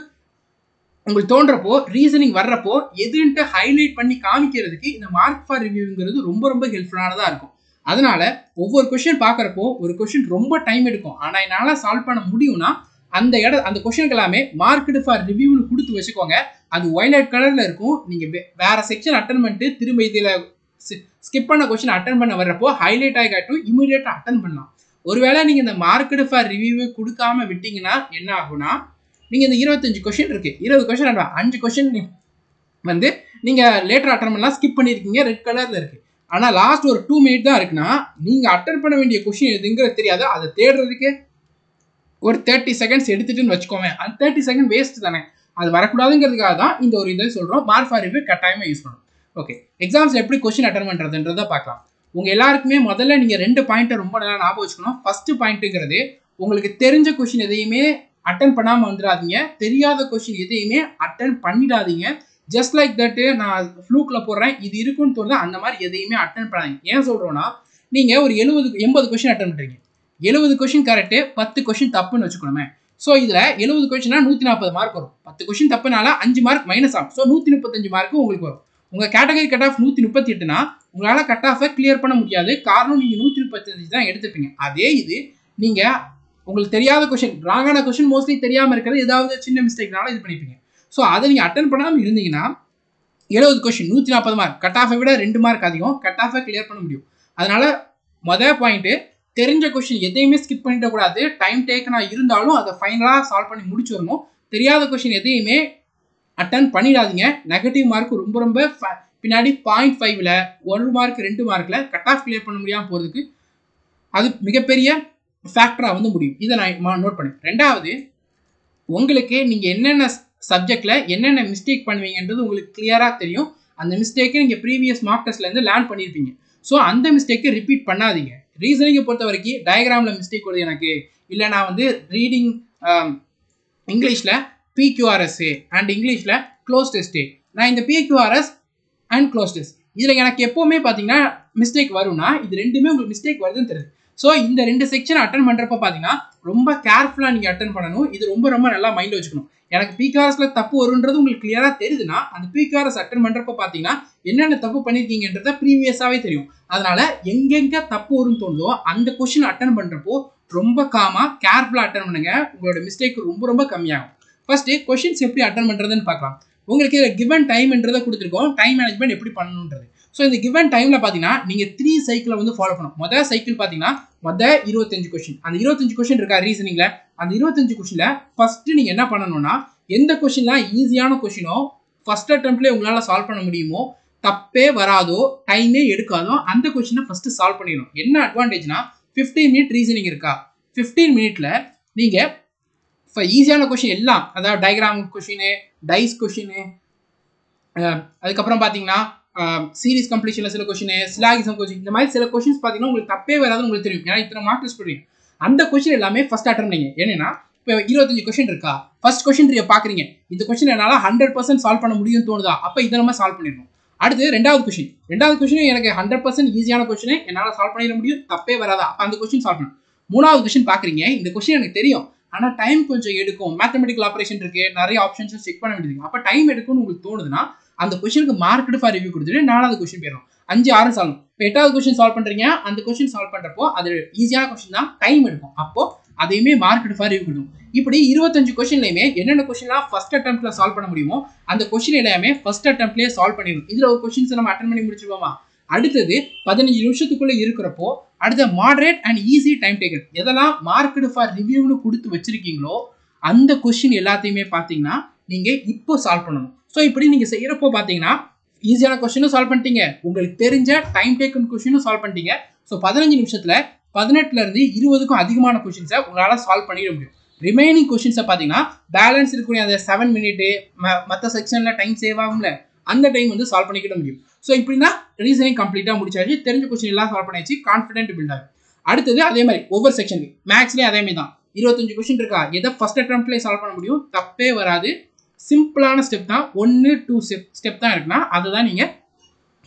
உங்களுக்கு தோன்றப்போ ரீசனிங் வர்றப்போ எதுன்ட்டு ஹைலைட் பண்ணி காமிக்கிறதுக்கு இந்த மார்க் ஃபார் ரிவ்யூங்கிறது ரொம்ப ரொம்ப ஹெல்ப்ஃபுல்லானதாக இருக்கும். அதனால ஒவ்வொரு கொஸ்டின் பார்க்குறப்போ ஒரு கொஸ்டின் ரொம்ப டைம் எடுக்கும். ஆனால் என்னால் சால்வ் பண்ண முடியும்னா அந்த கொஸ்டினுக்கு எல்லாமே மார்க்டு ஃபார் ரிவ்யூன்னு கொடுத்து வச்சுக்கோங்க. அது வயலட் கலரில் இருக்கும். நீங்கள் வேற செக்ஷன் அட்டன் பண்ணிட்டு திரும்ப இதில் ஸ்கிப் பண்ண கொஸ்டின் அட்டன் பண்ண வர்றப்போ ஹைலைட் ஆகி காட்டும், இமீடியட்டாக அட்டன் பண்ணலாம். ஒருவேளை நீங்கள் இந்த மார்க்டு ஃபார் ரிவ்யூ கொடுக்காம விட்டீங்கன்னா என்ன ஆகும்னா, நீங்கள் இந்த 25 கொஸ்டின் இருக்குது, 20 கொஸ்டின் 5 கொஸ்டின் வந்து நீங்கள் லேட்டர் அட்டன் பண்ணலாம், ஸ்கிப் பண்ணியிருக்கீங்க, ரெட் கலரில் இருக்குது. ஆனால் லாஸ்ட் ஒரு 2 மினிட் தான் இருக்குன்னா நீங்கள் அட்டன் பண்ண வேண்டிய கொஸ்டின் எதுங்கிறது தெரியாது. அதை தேடுறதுக்கு ஒரு 30 செகண்ட்ஸ் எடுத்துட்டுன்னு வச்சுக்கோங்க. அந்த 30 செகண்ட் வேஸ்ட் தானே. அது வரக்கூடாதுங்கிறதுக்காக தான் இந்த ஒரு இதை சொல்கிறோம். மார்க் ஃபார் ரிவ்யூ கட்டாயமாக யூஸ் பண்ணணும். ஓகே, எக்ஸாம்ஸில் எப்படி கொஸ்டின் அட்டன் பண்ணுறதுன்றதை பார்க்கலாம். உங்கள் எல்லாருக்குமே முதல்ல நீங்கள் 2 பாயிண்ட்டை ரொம்ப நல்லா ஞாபகம் வச்சுக்கணும். ஃபஸ்ட்டு பாயிண்ட்டுங்கிறது, உங்களுக்கு தெரிஞ்ச கொஸ்டின் எதையுமே அட்டன் பண்ணாமல் வந்துடாதீங்க. தெரியாத கொஸ்டின் எதையுமே அட்டன் பண்ணிடாதீங்க. ஜஸ்ட் லைக் தட்டு நான் ஃப்ளூக்கில் போடுறேன், இது இருக்குன்னு தோணுது, அந்த மாதிரி எதையுமே அட்டன் பண்ணாதீங்க. ஏன் சொல்கிறோன்னா, நீங்கள் ஒரு 80 கொஸ்டின் அட்டன் பண்ணுறீங்க. 70 கொஸ்டின் கரெக்டு, 10 கொஸ்டின் தப்புன்னு வச்சுக்கணுமே. ஸோ இதில் 70 கொஸ்டின்னா 140 மார்க் வரும். 10 கொஸ்டின் தப்புனால 5 மார்க் மைனஸ் ஆகும். ஸோ 135 மார்க்கு உங்களுக்கு வரும். உங்கள் கேட்டகரி கட் ஆஃப் 138னா உங்களால் கட் ஆஃபை கிளியர் பண்ண முடியாது. காரணம் நீங்கள் 135 தான் எடுத்துப்பீங்க. அதே இது நீங்கள் உங்களுக்கு தெரியாத கொஸ்டின், ராங்கான கொஸ்டின் மோஸ்ட்லி தெரியாமல் இருக்கிறது, ஏதாவது சின்ன மிஸ்டேக்னால இது பண்ணிப்பீங்க. ஸோ அதை நீங்கள் அட்டன் பண்ணாமல் இருந்தீங்கன்னா 70 கொஸ்டின் 140 மார்க், கட் ஆஃபை விட 2 மார்க் அதிகம், கட் ஆஃபை கிளியர் பண்ண முடியும். அதனால மொதல் பாயிண்ட்டு, தெரிஞ்ச கொஸ்டின் எதையுமே ஸ்கிப் பண்ணிடக்கூடாது. டைம் டேக்கனாக இருந்தாலும் அதை ஃபைனலாக சால்வ் பண்ணி முடிச்சிடணும். தெரியாத கொஸ்டின் எதையுமே அட்டன் பண்ணிடாதீங்க. நெகட்டிவ் மார்க் ரொம்ப ரொம்ப பின்னாடி 0.5ல் 1 மார்க் 2 மார்க்கில் கட் ஆஃப் கிளியர் பண்ண முடியாமல் போகிறதுக்கு அது மிகப்பெரிய ஃபேக்டராக வந்து முடியும். இதை நான் நோட் பண்ணேன். ரெண்டாவது, உங்களுக்கு நீங்கள் என்னென்ன சப்ஜெக்டில் என்னென்ன மிஸ்டேக் பண்ணுவீங்கன்றது உங்களுக்கு கிளியராக தெரியும். அந்த மிஸ்டேக்கை நீங்கள் ப்ரீவியஸ் மார்க் டெஸ்ட்லேருந்து லேர்ன் பண்ணியிருப்பீங்க. ஸோ அந்த மிஸ்டேக்கை ரிப்பீட் பண்ணாதீங்க. ரீசனிங்கை பொறுத்த வரைக்கும் டயக்ராமில் மிஸ்டேக் வருது எனக்கு, இல்லை நான் வந்து ரீடிங் இங்கிலீஷில் பிக்யூஆர்எஸ்ஸு அண்ட் இங்கிலீஷில் க்ளோஸ் டெஸ்ட்டு, நான் இந்த பிக்யூஆர்எஸ் அண்ட் க்ளோஸ் டெஸ்ட் இதில் எனக்கு எப்போவுமே பார்த்தீங்கன்னா மிஸ்டேக் வரும்னா இது ரெண்டுமே உங்களுக்கு மிஸ்டேக் வருதுன்னு தெரியுது. ஸோ இந்த 2 செக்ஷன் அட்டன் பண்ணுறப்ப பார்த்தீங்கன்னா ரொம்ப கேர்ஃபுல்லாக நீங்கள் அட்டன் பண்ணணும். இது ரொம்ப ரொம்ப நல்லா மைண்டில் வச்சுக்கணும். எனக்கு பிக்யூஆர்எஸ்ல தப்பு வருன்றது உங்களுக்கு கிளியராக தெரியுதுன்னா அந்த பிக்யூஆர்எஸ் அட்டன் பண்ணுறப்ப பார்த்தீங்கன்னா என்னென்ன தப்பு பண்ணியிருக்கீங்கன்றத ப்ரீவியஸாகவே தெரியும். அதனால எங்கெங்கே தப்பு வரும்னு தோணுதோ அந்த கொஸ்டின் அட்டன் பண்ணுறப்போ ரொம்ப காமாக கேர்ஃபுல்லாக அட்டன் பண்ணுங்க. உங்களோட மிஸ்டேக் ரொம்ப ரொம்ப கம்மியாகும். ஃபர்ஸ்ட்டு கொஸ்டின்ஸ் எப்படி அட்டன் பண்ணுறதுன்னு பார்க்கலாம். உங்களுக்கு இதில் கிவன் டைம்ன்றதை கொடுத்துருக்கோம், டைம் மேனேஜ்மெண்ட் எப்படி பண்ணணுன்றது. ஸோ இந்த கிவன் டைமில் பார்த்தீங்கன்னா நீங்கள் 3 சைக்கிளை வந்து ஃபாலோ பண்ணணும். மொதல் சைக்கிள் பார்த்தீங்கன்னா 25 கொஸ்டின். அந்த 25 கொஸ்டின் இருக்கா ரீசனிங்கில், அந்த 25 கொஸ்டினில் ஃபஸ்ட்டு நீங்கள் என்ன பண்ணணும்னா, எந்த கொஸ்டின்லாம் ஈஸியான கொஸ்டினோ ஃபஸ்ட் அட்டெம்ப்ட்லேயே உங்களால் சால்வ் பண்ண முடியுமோ, தப்பே வராதோ, டைமே எடுக்காதோ அந்த கொஸ்டினை ஃபஸ்ட்டு சால்வ் பண்ணிடணும். என்ன அட்வான்டேஜ்னா 15 மினிட் ரீசனிங் இருக்கா, 15 மினிட்ல நீங்கள் இப்போ ஈஸியான கொஸ்டின் எல்லாம், அதாவது டயக்ராம் கொஸ்டின், டைஸ் கொஸ்டின், அதுக்கப்புறம் பார்த்தீங்கன்னா சீரிஸ் கம்ப்ளீஷனில் சில கொஸ்டின், சிலாகிசம் கொஸ்டின், இந்த மாதிரி சில கொஸ்டின்ஸ் பார்த்தீங்கன்னா உங்களுக்கு தப்பே வராதுன்னு உங்களுக்கு தெரியும். ஏன்னா இத்தனை மார்க் டெஸ்ட் பண்ணுவீங்க. அந்த கொஸ்டின் எல்லாமே ஃபஸ்ட் அட்டன் பண்ணீங்க. ஏன்னா இப்போ 25 கொஸ்டின் இருக்கா, ஃபர்ஸ்ட் கொஸ்டின் பார்க்குறீங்க, இந்த கொஸ்டின் என்னால் 100% சால்வ் பண்ண முடியும்னு தோணுதா, அப்போ இதை நம்ம சால்வ் பண்ணிடணும். அடுத்து ரெண்டாவது கொஸ்டின் எனக்கு 100% ஈஸியான கொஸ்டின், என்னால் சால்வ் பண்ணிட முடியும், தப்பே வராதா, அப்போ அந்த கொஸ்டின் சால்வ் பண்ணணும். மூணாவது கொஸ்டின் பார்க்குறீங்க, இந்த கொஸ்டின் எனக்கு தெரியும் ஆனால் டைம் கொஞ்சம் எடுக்கும், மேத்தமெட்டிக்கல் ஆப்ரேஷன் இருக்குது, நிறைய ஆப்ஷன்ஸும் செக் பண்ண வேண்டியது, அப்போ டைம் எடுக்கும்னு உங்களுக்கு தோணுதுன்னா அந்த கொஸ்டினுக்கு மார்க்டு ஃபார் ரிவ்யூ கொடுத்துட்டு 4வது கொஸ்டின் போயிடும். 5, 6 சால்வ். இப்போ 8வது கொஸ்டின் சால்வ் பண்ணுறீங்க, அந்த கொஸ்டின் சால்வ் பண்ணுறப்போ அது ஈஸியான கொஸ்டின் தான், டைம் எடுக்கும், அப்போ அதையுமே மார்க்டு ஃபார் ரிவ்யூ கொடுக்கும். இப்படி 25 கொஸ்டின்லையுமே என்னென்ன கொஸ்டின்லாம் ஃபர்ஸ்ட் அட்டெம்ப்ட்ல சால்வ் பண்ண முடியுமோ அந்த கொஸ்டின் எல்லாமே ஃபர்ஸ்ட் அட்டெம்ப்ட்லேயே சால்வ் பண்ணிடணும். இதில் ஒரு கொஸ்டின்ஸ் நம்ம அட்டன் பண்ணி முடிச்சிருவோமா. அடுத்தது 15 நிமிஷத்துக்குள்ளே இருக்கிறப்போ அடுத்த moderate and easy time taker, எதெல்லாம் மார்க்டு ஃபார் ரிவ்யூன்னு கொடுத்து வச்சிருக்கீங்களோ அந்த கொஸ்டின் எல்லாத்தையுமே பார்த்தீங்கன்னா நீங்கள் இப்போ சால்வ் பண்ணணும். ஸோ இப்படி நீங்கள் செய்கிறப்போ பார்த்தீங்கன்னா ஈஸியான கொஸ்டினும் சால்வ் பண்ணிட்டீங்க, உங்களுக்கு தெரிஞ்ச டைம் டேக்கன் கொஸ்டினும் சால்வ் பண்ணிட்டீங்க. ஸோ 15 நிமிஷத்தில் 18லேருந்து 20க்கும் அதிகமான கொஸ்டின்ஸை உங்களால் சால்வ் பண்ணிட முடியும். ரிமைனிங் கொஸ்டின்ஸை பார்த்தீங்கன்னா பேலன்ஸ் இருக்கக்கூடிய அந்த 7 மினிட்டு மற்ற செக்ஷனில் டைம் சேவ் ஆகும்ல, அந்த டைம் வந்து சால்வ் பண்ணிக்கிட முடியும். ஸோ இப்படின்னா ரீசனிங் கம்ப்ளீட்டாக முடிச்சாச்சு, தெரிஞ்ச கொஸ்டின் எல்லாம் சால்வ் பண்ணியாச்சு, கான்ஃபிடென்ட் பில்ட் ஆகும். அடுத்தது அதே மாதிரி ஒவ்வொரு செக்ஷனுக்கு மேக்ஸ்லேயே அதே மாதிரி தான் 25 கொஸ்டின் இருக்கா, எதை ஃபர்ஸ்ட் அட்டெம்ப்ட்லேயே சால்வ் பண்ண முடியும், தப்பே வராது, சிம்பிளான ஸ்டெப் தான், 1 2 ஸ்டெப் தான் இருக்குன்னா அதை தான் நீங்கள்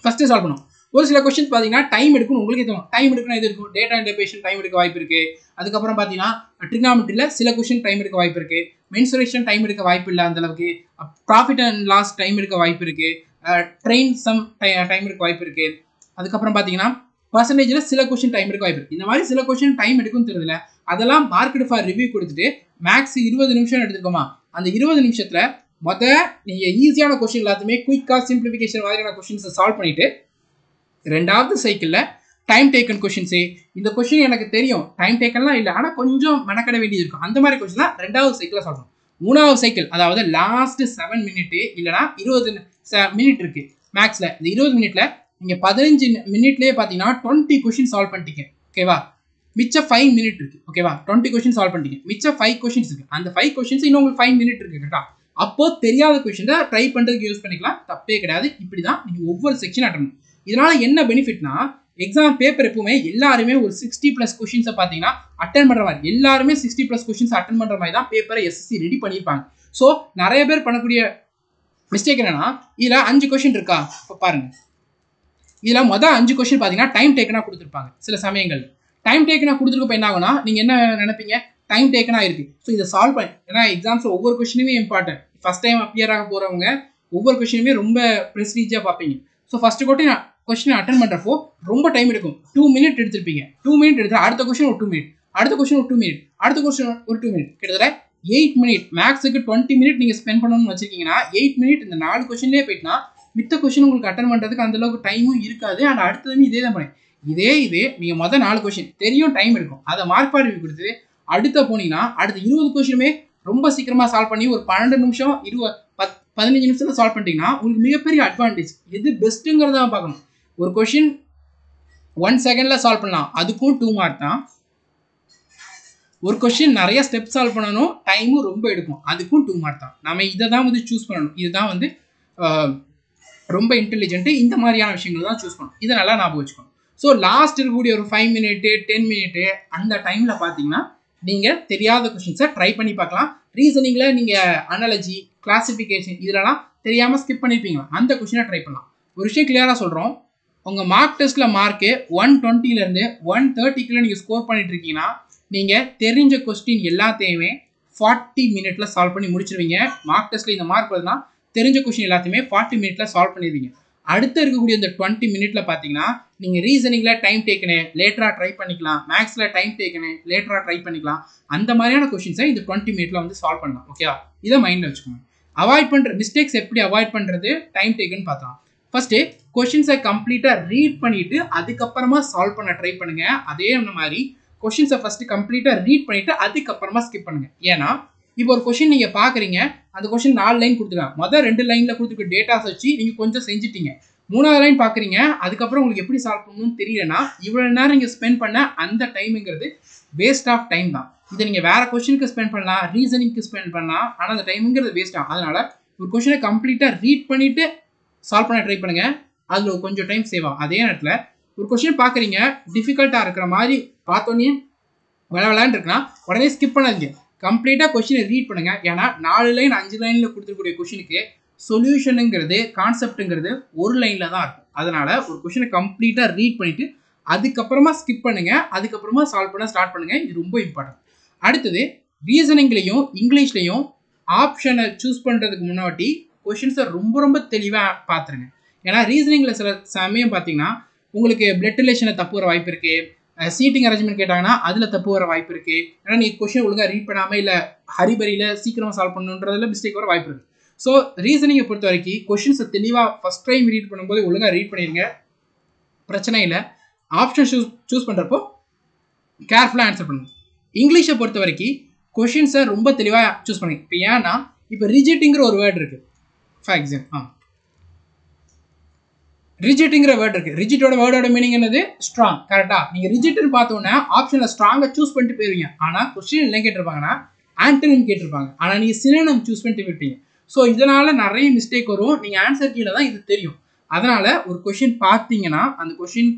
ஃபஸ்ட்டு சால்வ் பண்ணணும். ஒரு சில கொஸ்டின்ஸ் பார்த்தீங்கன்னா டைம் எடுக்கணும், உங்களுக்கே தோணும் டைம் எடுக்கணும், எது இருக்கும், டேட்டா இன்டர்பிரேஷன் டைம் எடுக்க வாய்ப்பு இருக்குது. அதுக்கப்புறம் பார்த்தீங்கன்னா ட்ரிகாமெட்ரியில் சில கொஸ்டின் டைம் எடுக்க வாய்ப்பு இருக்குது, மென்சுரேஷன் டைம் எடுக்க வாய்ப்பு இல்லை அந்தளவுக்கு, ப்ராஃபிட் அண்ட் லாஸ் டைம் எடுக்க வாய்ப்பு இருக்குது, ட்ரெயின் சம் டைம் எடுக்க வாய்ப்பு இருக்குது. அதுக்கப்புறம் பார்த்தீங்கன்னா பர்சன்டேஜில் சில கொஸ்டின் டைம் எடுக்க வாய்ப்பு. இந்த மாதிரி சில கொஸ்டின் டைம் எடுக்கும்னு தெரியல. அதெல்லாம் மார்க்கெட் ஃபார் ரிவ்யூ கொடுத்துட்டு மேக்ஸ் 20 நிமிஷம் எடுத்துக்கோமா, அந்த 20 நிமிஷத்தில் நீங்கள் ஈஸியான கொஸ்டின் எல்லாத்தையுமே குயிக்காக சிம்பிளிஃபிகேஷன் மாதிரியான கொஸ்டின்ஸை சால்வ் பண்ணிவிட்டு, ரெண்டாவது சைக்கிளில் டைம் டேக்கன் கொஸ்டின்ஸு, இந்த கொஸ்டின் எனக்கு தெரியும் டைம் டேக்கன்லாம் இல்லை ஆனால் கொஞ்சம் மெனக்கட வேண்டியது இருக்கும், அந்த மாதிரி கொஸ்டின் தான் ரெண்டாவது சைக்கிளில் சால்வ் பண்ணணும். மூணாவது சைக்கிள் அதாவது லாஸ்ட் 7 மினிட்டு இல்லைனா 20 மினிட் இருக்குது மேக்ஸில். இந்த 20 மினிட்டில் நீங்கள் 15 மினிட்லேயே பார்த்தீங்கன்னா 20 கொஸ்டின் சால்வ் பண்ணிட்டீங்க. ஓகேவா, மிச்சம் 5 மினிட் இருக்குது. ஓகேவா, 20 கொஸ்டின் சால்வ் பண்ணிட்டீங்க, மிச்சம் 5 கொஸ்டின்ஸ் இருக்குது. அந்த 5 கொஸ்டின்ஸ் இன்னும் உங்களுக்கு 5 மினிட் இருக்குது. கரெக்டாக, அப்போது தெரியாத கொஸ்டினை ட்ரை பண்ணுறதுக்கு யூஸ் பண்ணிக்கலாம், தப்பே கிடையாது. இப்படி தான் நீங்கள் ஒவ்வொரு செக்ஷன் அட்டன் பண்ணணும். இதனால் என்ன பெனிஃபிட்னா, எக்ஸாம் பேப்பர் எப்பவுமே எல்லாருமே ஒரு 60+ கொஸ்டின்ஸை பார்த்தீங்கன்னா அட்டன் பண்ணுற மாதிரி, எல்லாருமே 60+ கொஸ்டின்ஸ் அட்டன் பண்ணுற மாதிரி தான் பேப்பரை எஸ்எஸ்சி ரெடி பண்ணியிருப்பாங்க. ஸோ நிறைய பேர் பண்ணக்கூடிய மிஸ்டேக் என்னன்னா, இதில் 5 கொஸ்டின் இருக்கா, இப்போ பாருங்கள், இதில் மொதல் 5 கொஸ்டின் பார்த்தீங்கன்னா டைம் டேக்கனாக கொடுத்துருப்பாங்க. சில சமயங்கள் டைம் டேக்கனாக கொடுத்துருக்கப்ப என்ன ஆகுனா, நீங்கள் என்ன நினைப்பீங்க, டைம் டேக்கனாக இருக்குது, ஸோ இதை சால்வ் பண்ணி, ஏன்னா எக்ஸாம்ஸில் ஒவ்வொரு கொஸ்டினுமே இம்பார்ட்டன்ட். ஃபஸ்ட் டைம் அப்பியர் ஆக போகிறவங்க ஒவ்வொரு கொஸ்டினுமே ரொம்ப ப்ரெஸ்டீஜாக பார்ப்பீங்க. ஸோ ஃபஸ்ட்டு கொஸ்டின் அட்டன் பண்ணுறப்போ ரொம்ப டைம் எடுக்கும். 2 மினிட் எடுத்திருப்பீங்க. 2 மினிட் எடுத்து அடுத்த கொஸ்டின் ஒரு 2 மினிட், அடுத்த கொஸ்டின் ஒரு 2 மினிட், அடுத்த கொஸ்டின் ஒரு 2 மினிட், கிட்டத்தட்ட 8 மினிட். மேக்ஸுக்கு 20 மினிட் நீங்கள் ஸ்பெண்ட் பண்ணணும்னு வச்சிருக்கீங்கன்னா 8 மினிட் இந்த 4 கொஸ்டின்லேயே போயிட்டுனா மித்த கொஸ்டின் உங்களுக்கு அட்டன் பண்ணுறதுக்கு அந்தளவுக்கு டைமும் இருக்காது. அண்ட் அடுத்ததுமே இதே தான் பண்ணேன். இதே நீங்கள் மொதல் 4 கொஸ்டின் தெரியும், டைம் எடுக்கும், அதை மார்க் பார்வை கொடுத்து அடுத்த போனீங்கன்னா அடுத்த 20 கொஸ்டினுமே ரொம்ப சீக்கிரமாக சால்வ் பண்ணி ஒரு 12 நிமிஷம் 15 நிமிஷத்தில் சால்வ் பண்ணிட்டீங்கன்னா உங்களுக்கு மிகப்பெரிய அட்வான்டேஜ். எது பெஸ்ட்டுங்கிறத பார்க்கணும். ஒரு கொஸ்டின் 1 செகண்டில் சால்வ் பண்ணலாம், அதுக்கும் 2 மார்க் தான். ஒரு கொஸ்டின் நிறைய ஸ்டெப் சால்வ் பண்ணணும், டைமும் ரொம்ப எடுக்கும், அதுக்கும் 2 மார்க் தான். நம்ம இதை தான் சூஸ் பண்ணணும். இதுதான் ரொம்ப இன்டெலிஜென்ட்டு. இந்த மாதிரியான விஷயங்கள் தான் சூஸ் பண்ணணும். இதை நல்லா ஞாபகம் வச்சுக்கணும். ஸோ லாஸ்ட் இருக்கக்கூடிய ஒரு 5 மினிட்டு 10 மினிட்டு அந்த டைமில் பார்த்தீங்கன்னா நீங்கள் தெரியாத கொஸ்டின்ஸை ட்ரை பண்ணி பார்க்கலாம். ரீசனிங்கில் நீங்கள் அனாலஜி, கிளாசிஃபிகேஷன் இதெல்லாம் தெரியாமல் ஸ்கிப் பண்ணியிருப்பீங்களா, அந்த கொஸ்டினை ட்ரை பண்ணலாம். ஒரு விஷயம் கிளியராக சொல்கிறோம், உங்கள் மார்க் டெஸ்ட்டில் மார்க்கு 120லேருந்து 130க்குள்ளே நீங்கள் ஸ்கோர் பண்ணிட்டு இருக்கீங்கன்னா நீங்கள் தெரிஞ்ச கொஸ்டின் எல்லாத்தையுமே 40 மினிட்ல சால்வ் பண்ணி முடிச்சிருவீங்க. மார்க் டெஸ்ட்டில் இந்த மார்க் வருதுன்னா தெரிஞ்ச கொஸ்டின் எல்லாத்தையுமே 40 மினிட்ல சால்வ் பண்ணிடுவீங்க. அடுத்து இருக்கக்கூடிய இந்த 20 மினிட்ல பார்த்தீங்கன்னா நீங்கள் ரீசனிங்கில் டைம் டேக்கனு லேட்டராக ட்ரை பண்ணிக்கலாம், மேக்ஸில் டைம் டேக்கனு லேட்டராக ட்ரை பண்ணிக்கலாம். அந்த மாதிரியான கொஸ்டின்ஸை இந்த 20 மினிட்ல சால்வ் பண்ணலாம். ஓகேவா, இதை மைண்டில் வச்சுக்கோங்க. அவாய்ட் பண்ணுற மிஸ்டேக்ஸ் எப்படி அவாய்ட் பண்ணுறது, டைம் டேக்கன் பார்த்தலாம். ஃபர்ஸ்ட்டு கொஸ்டின்ஸை கம்ப்ளீட்டாக ரீட் பண்ணிவிட்டு அதுக்கப்புறமா சால்வ் பண்ண ட்ரை பண்ணுங்கள். அதே மாதிரி கொஸ்டின்ஸை ஃபஸ்ட்டு கம்ப்ளீட்டாக ரீட் பண்ணிவிட்டு அதுக்கப்புறமா ஸ்கிப் பண்ணுங்கள். ஏன்னா இப்போ ஒரு கொஸ்டின் நீங்கள் பார்க்குறீங்க, அந்த கொஸ்டின் 4 லைன் கொடுத்துருக்காங்க, மொதல் 2 லைனில் கொடுத்துருக்க டேட்டாஸ் வச்சு நீங்கள் கொஞ்சம் செஞ்சுட்டீங்க. 3வது லைன் பார்க்குறீங்க, அதுக்கப்புறம் உங்களுக்கு எப்படி சால்வ் பண்ணணும்னு தெரியலன்னா இவ்வளோ நேரம் நீங்கள் ஸ்பெண்ட் பண்ண அந்த டைமுங்கிறது வேஸ்ட் ஆஃப் டைம் தான். இதை நீங்கள் வேறு கொஸ்டினுக்கு ஸ்பெண்ட் பண்ணலாம், ரீசனிங்க்கு ஸ்பெண்ட் பண்ணலாம், ஆனால் அந்த டைமுங்கிறது வேஸ்ட் ஆகும். அதனால் ஒரு கொஸ்டினை கம்ப்ளீட்டாக ரீட் பண்ணிவிட்டு சால்வ் பண்ண ட்ரை பண்ணுங்கள், அதில் கொஞ்சம் டைம் சேவ் ஆகும். அதே நேரத்தில் ஒரு கொஸ்டின் பார்க்குறீங்க, டிஃபிகல்ட்டாக இருக்கிற மாதிரி பார்த்தோன்னே விளையாண்டு இருக்குன்னா உடனே ஸ்கிப் பண்ணாதீங்க, கம்ப்ளீட்டாக கொஸ்டினை ரீட் பண்ணுங்கள். ஏன்னா 4 லைன் 5 லைனில் கொடுத்துருக்கூடிய கொஸ்டினுக்கு சொல்யூஷனுங்கிறது கான்செப்ட்டுங்கிறது ஒரு லைனில் தான் இருக்கும். அதனால் ஒரு கொஸ்டினை கம்ப்ளீட்டாக ரீட் பண்ணிவிட்டு அதுக்கப்புறமா ஸ்கிப் பண்ணுங்கள், அதுக்கப்புறமா சால்வ் பண்ண ஸ்டார்ட் பண்ணுங்கள். இது ரொம்ப இம்பார்ட்டன்ட். அடுத்தது ரீசனிங்லேயும் இங்கிலீஷ்லேயும் ஆப்ஷனை சூஸ் பண்ணுறதுக்கு முன்னாடி கொஸ்டின்ஸை ரொம்ப தெளிவாக பார்த்துருங்க. ஏன்னா ரீசனிங்கில் சில சமயம் பார்த்தீங்கன்னா உங்களுக்கு பிளட் ரிலேஷனில் தப்பு வர வாய்ப்பு இருக்குது, சீட்டிங் அரேஞ்ச்மெண்ட் கேட்டாங்கன்னா அதில் தப்பு வர வாய்ப்பு இருக்குது. ஏன்னா நீ கொஸ்டின் ஒழுங்காக ரீட் பண்ணாமல் இல்லை ஹரிபரியில் சீக்கிரமாக சால்வ் பண்ணணுன்றதுல மிஸ்டேக் வர வாய்ப்பு இருக்குது. ஸோ ரீசனிங்கை பொறுத்த வரைக்கும் கொஸ்டின்ஸை தெளிவாக ஃபஸ்ட் டைம் ரீட் பண்ணும்போது ஒழுங்காக ரீட் பண்ணிடுங்க, பிரச்சனை இல்லை. ஆப்ஷன் சூஸ் பண்ணுறப்போ கேர்ஃபுல்லாக ஆன்சர் பண்ணுங்க. இங்கிலீஷை பொறுத்த வரைக்கும் கொஸ்டின்ஸை ரொம்ப தெளிவாக சூஸ் பண்ணுங்க. இப்போ ஏன்னா இப்போ ரிஜிட்டுங்கிற ஒரு வேர்டு இருக்குது, ஃபார் எக்ஸாம்பிள் ரிஜிட்டுங்கிற வேர்டு இருக்குது. ரிஜிட்டோட வேர்டோட மீனிங் என்னது, ஸ்ட்ராங். கரெக்டாக நீங்கள் ரிஜிட்டுன்னு பார்த்தோன்னே ஆப்ஷனில் ஸ்ட்ராங்காக சூஸ் பண்ணிட்டு போயிருவீங்க. ஆனால் கொஸ்டின் என்ன கேட்டிருப்பாங்கன்னா ஆன்டனிம் கேட்டிருப்பாங்க, ஆனால் நீங்கள் சினோனிம் சூஸ் பண்ணிட்டு விட்டீங்க. ஸோ இதனால் நிறைய மிஸ்டேக் வரும். நீங்கள் ஆன்சர் கீழே தான் இது தெரியும். அதனால் ஒரு கொஸ்டின் பார்த்தீங்கன்னா அந்த கொஸ்டின்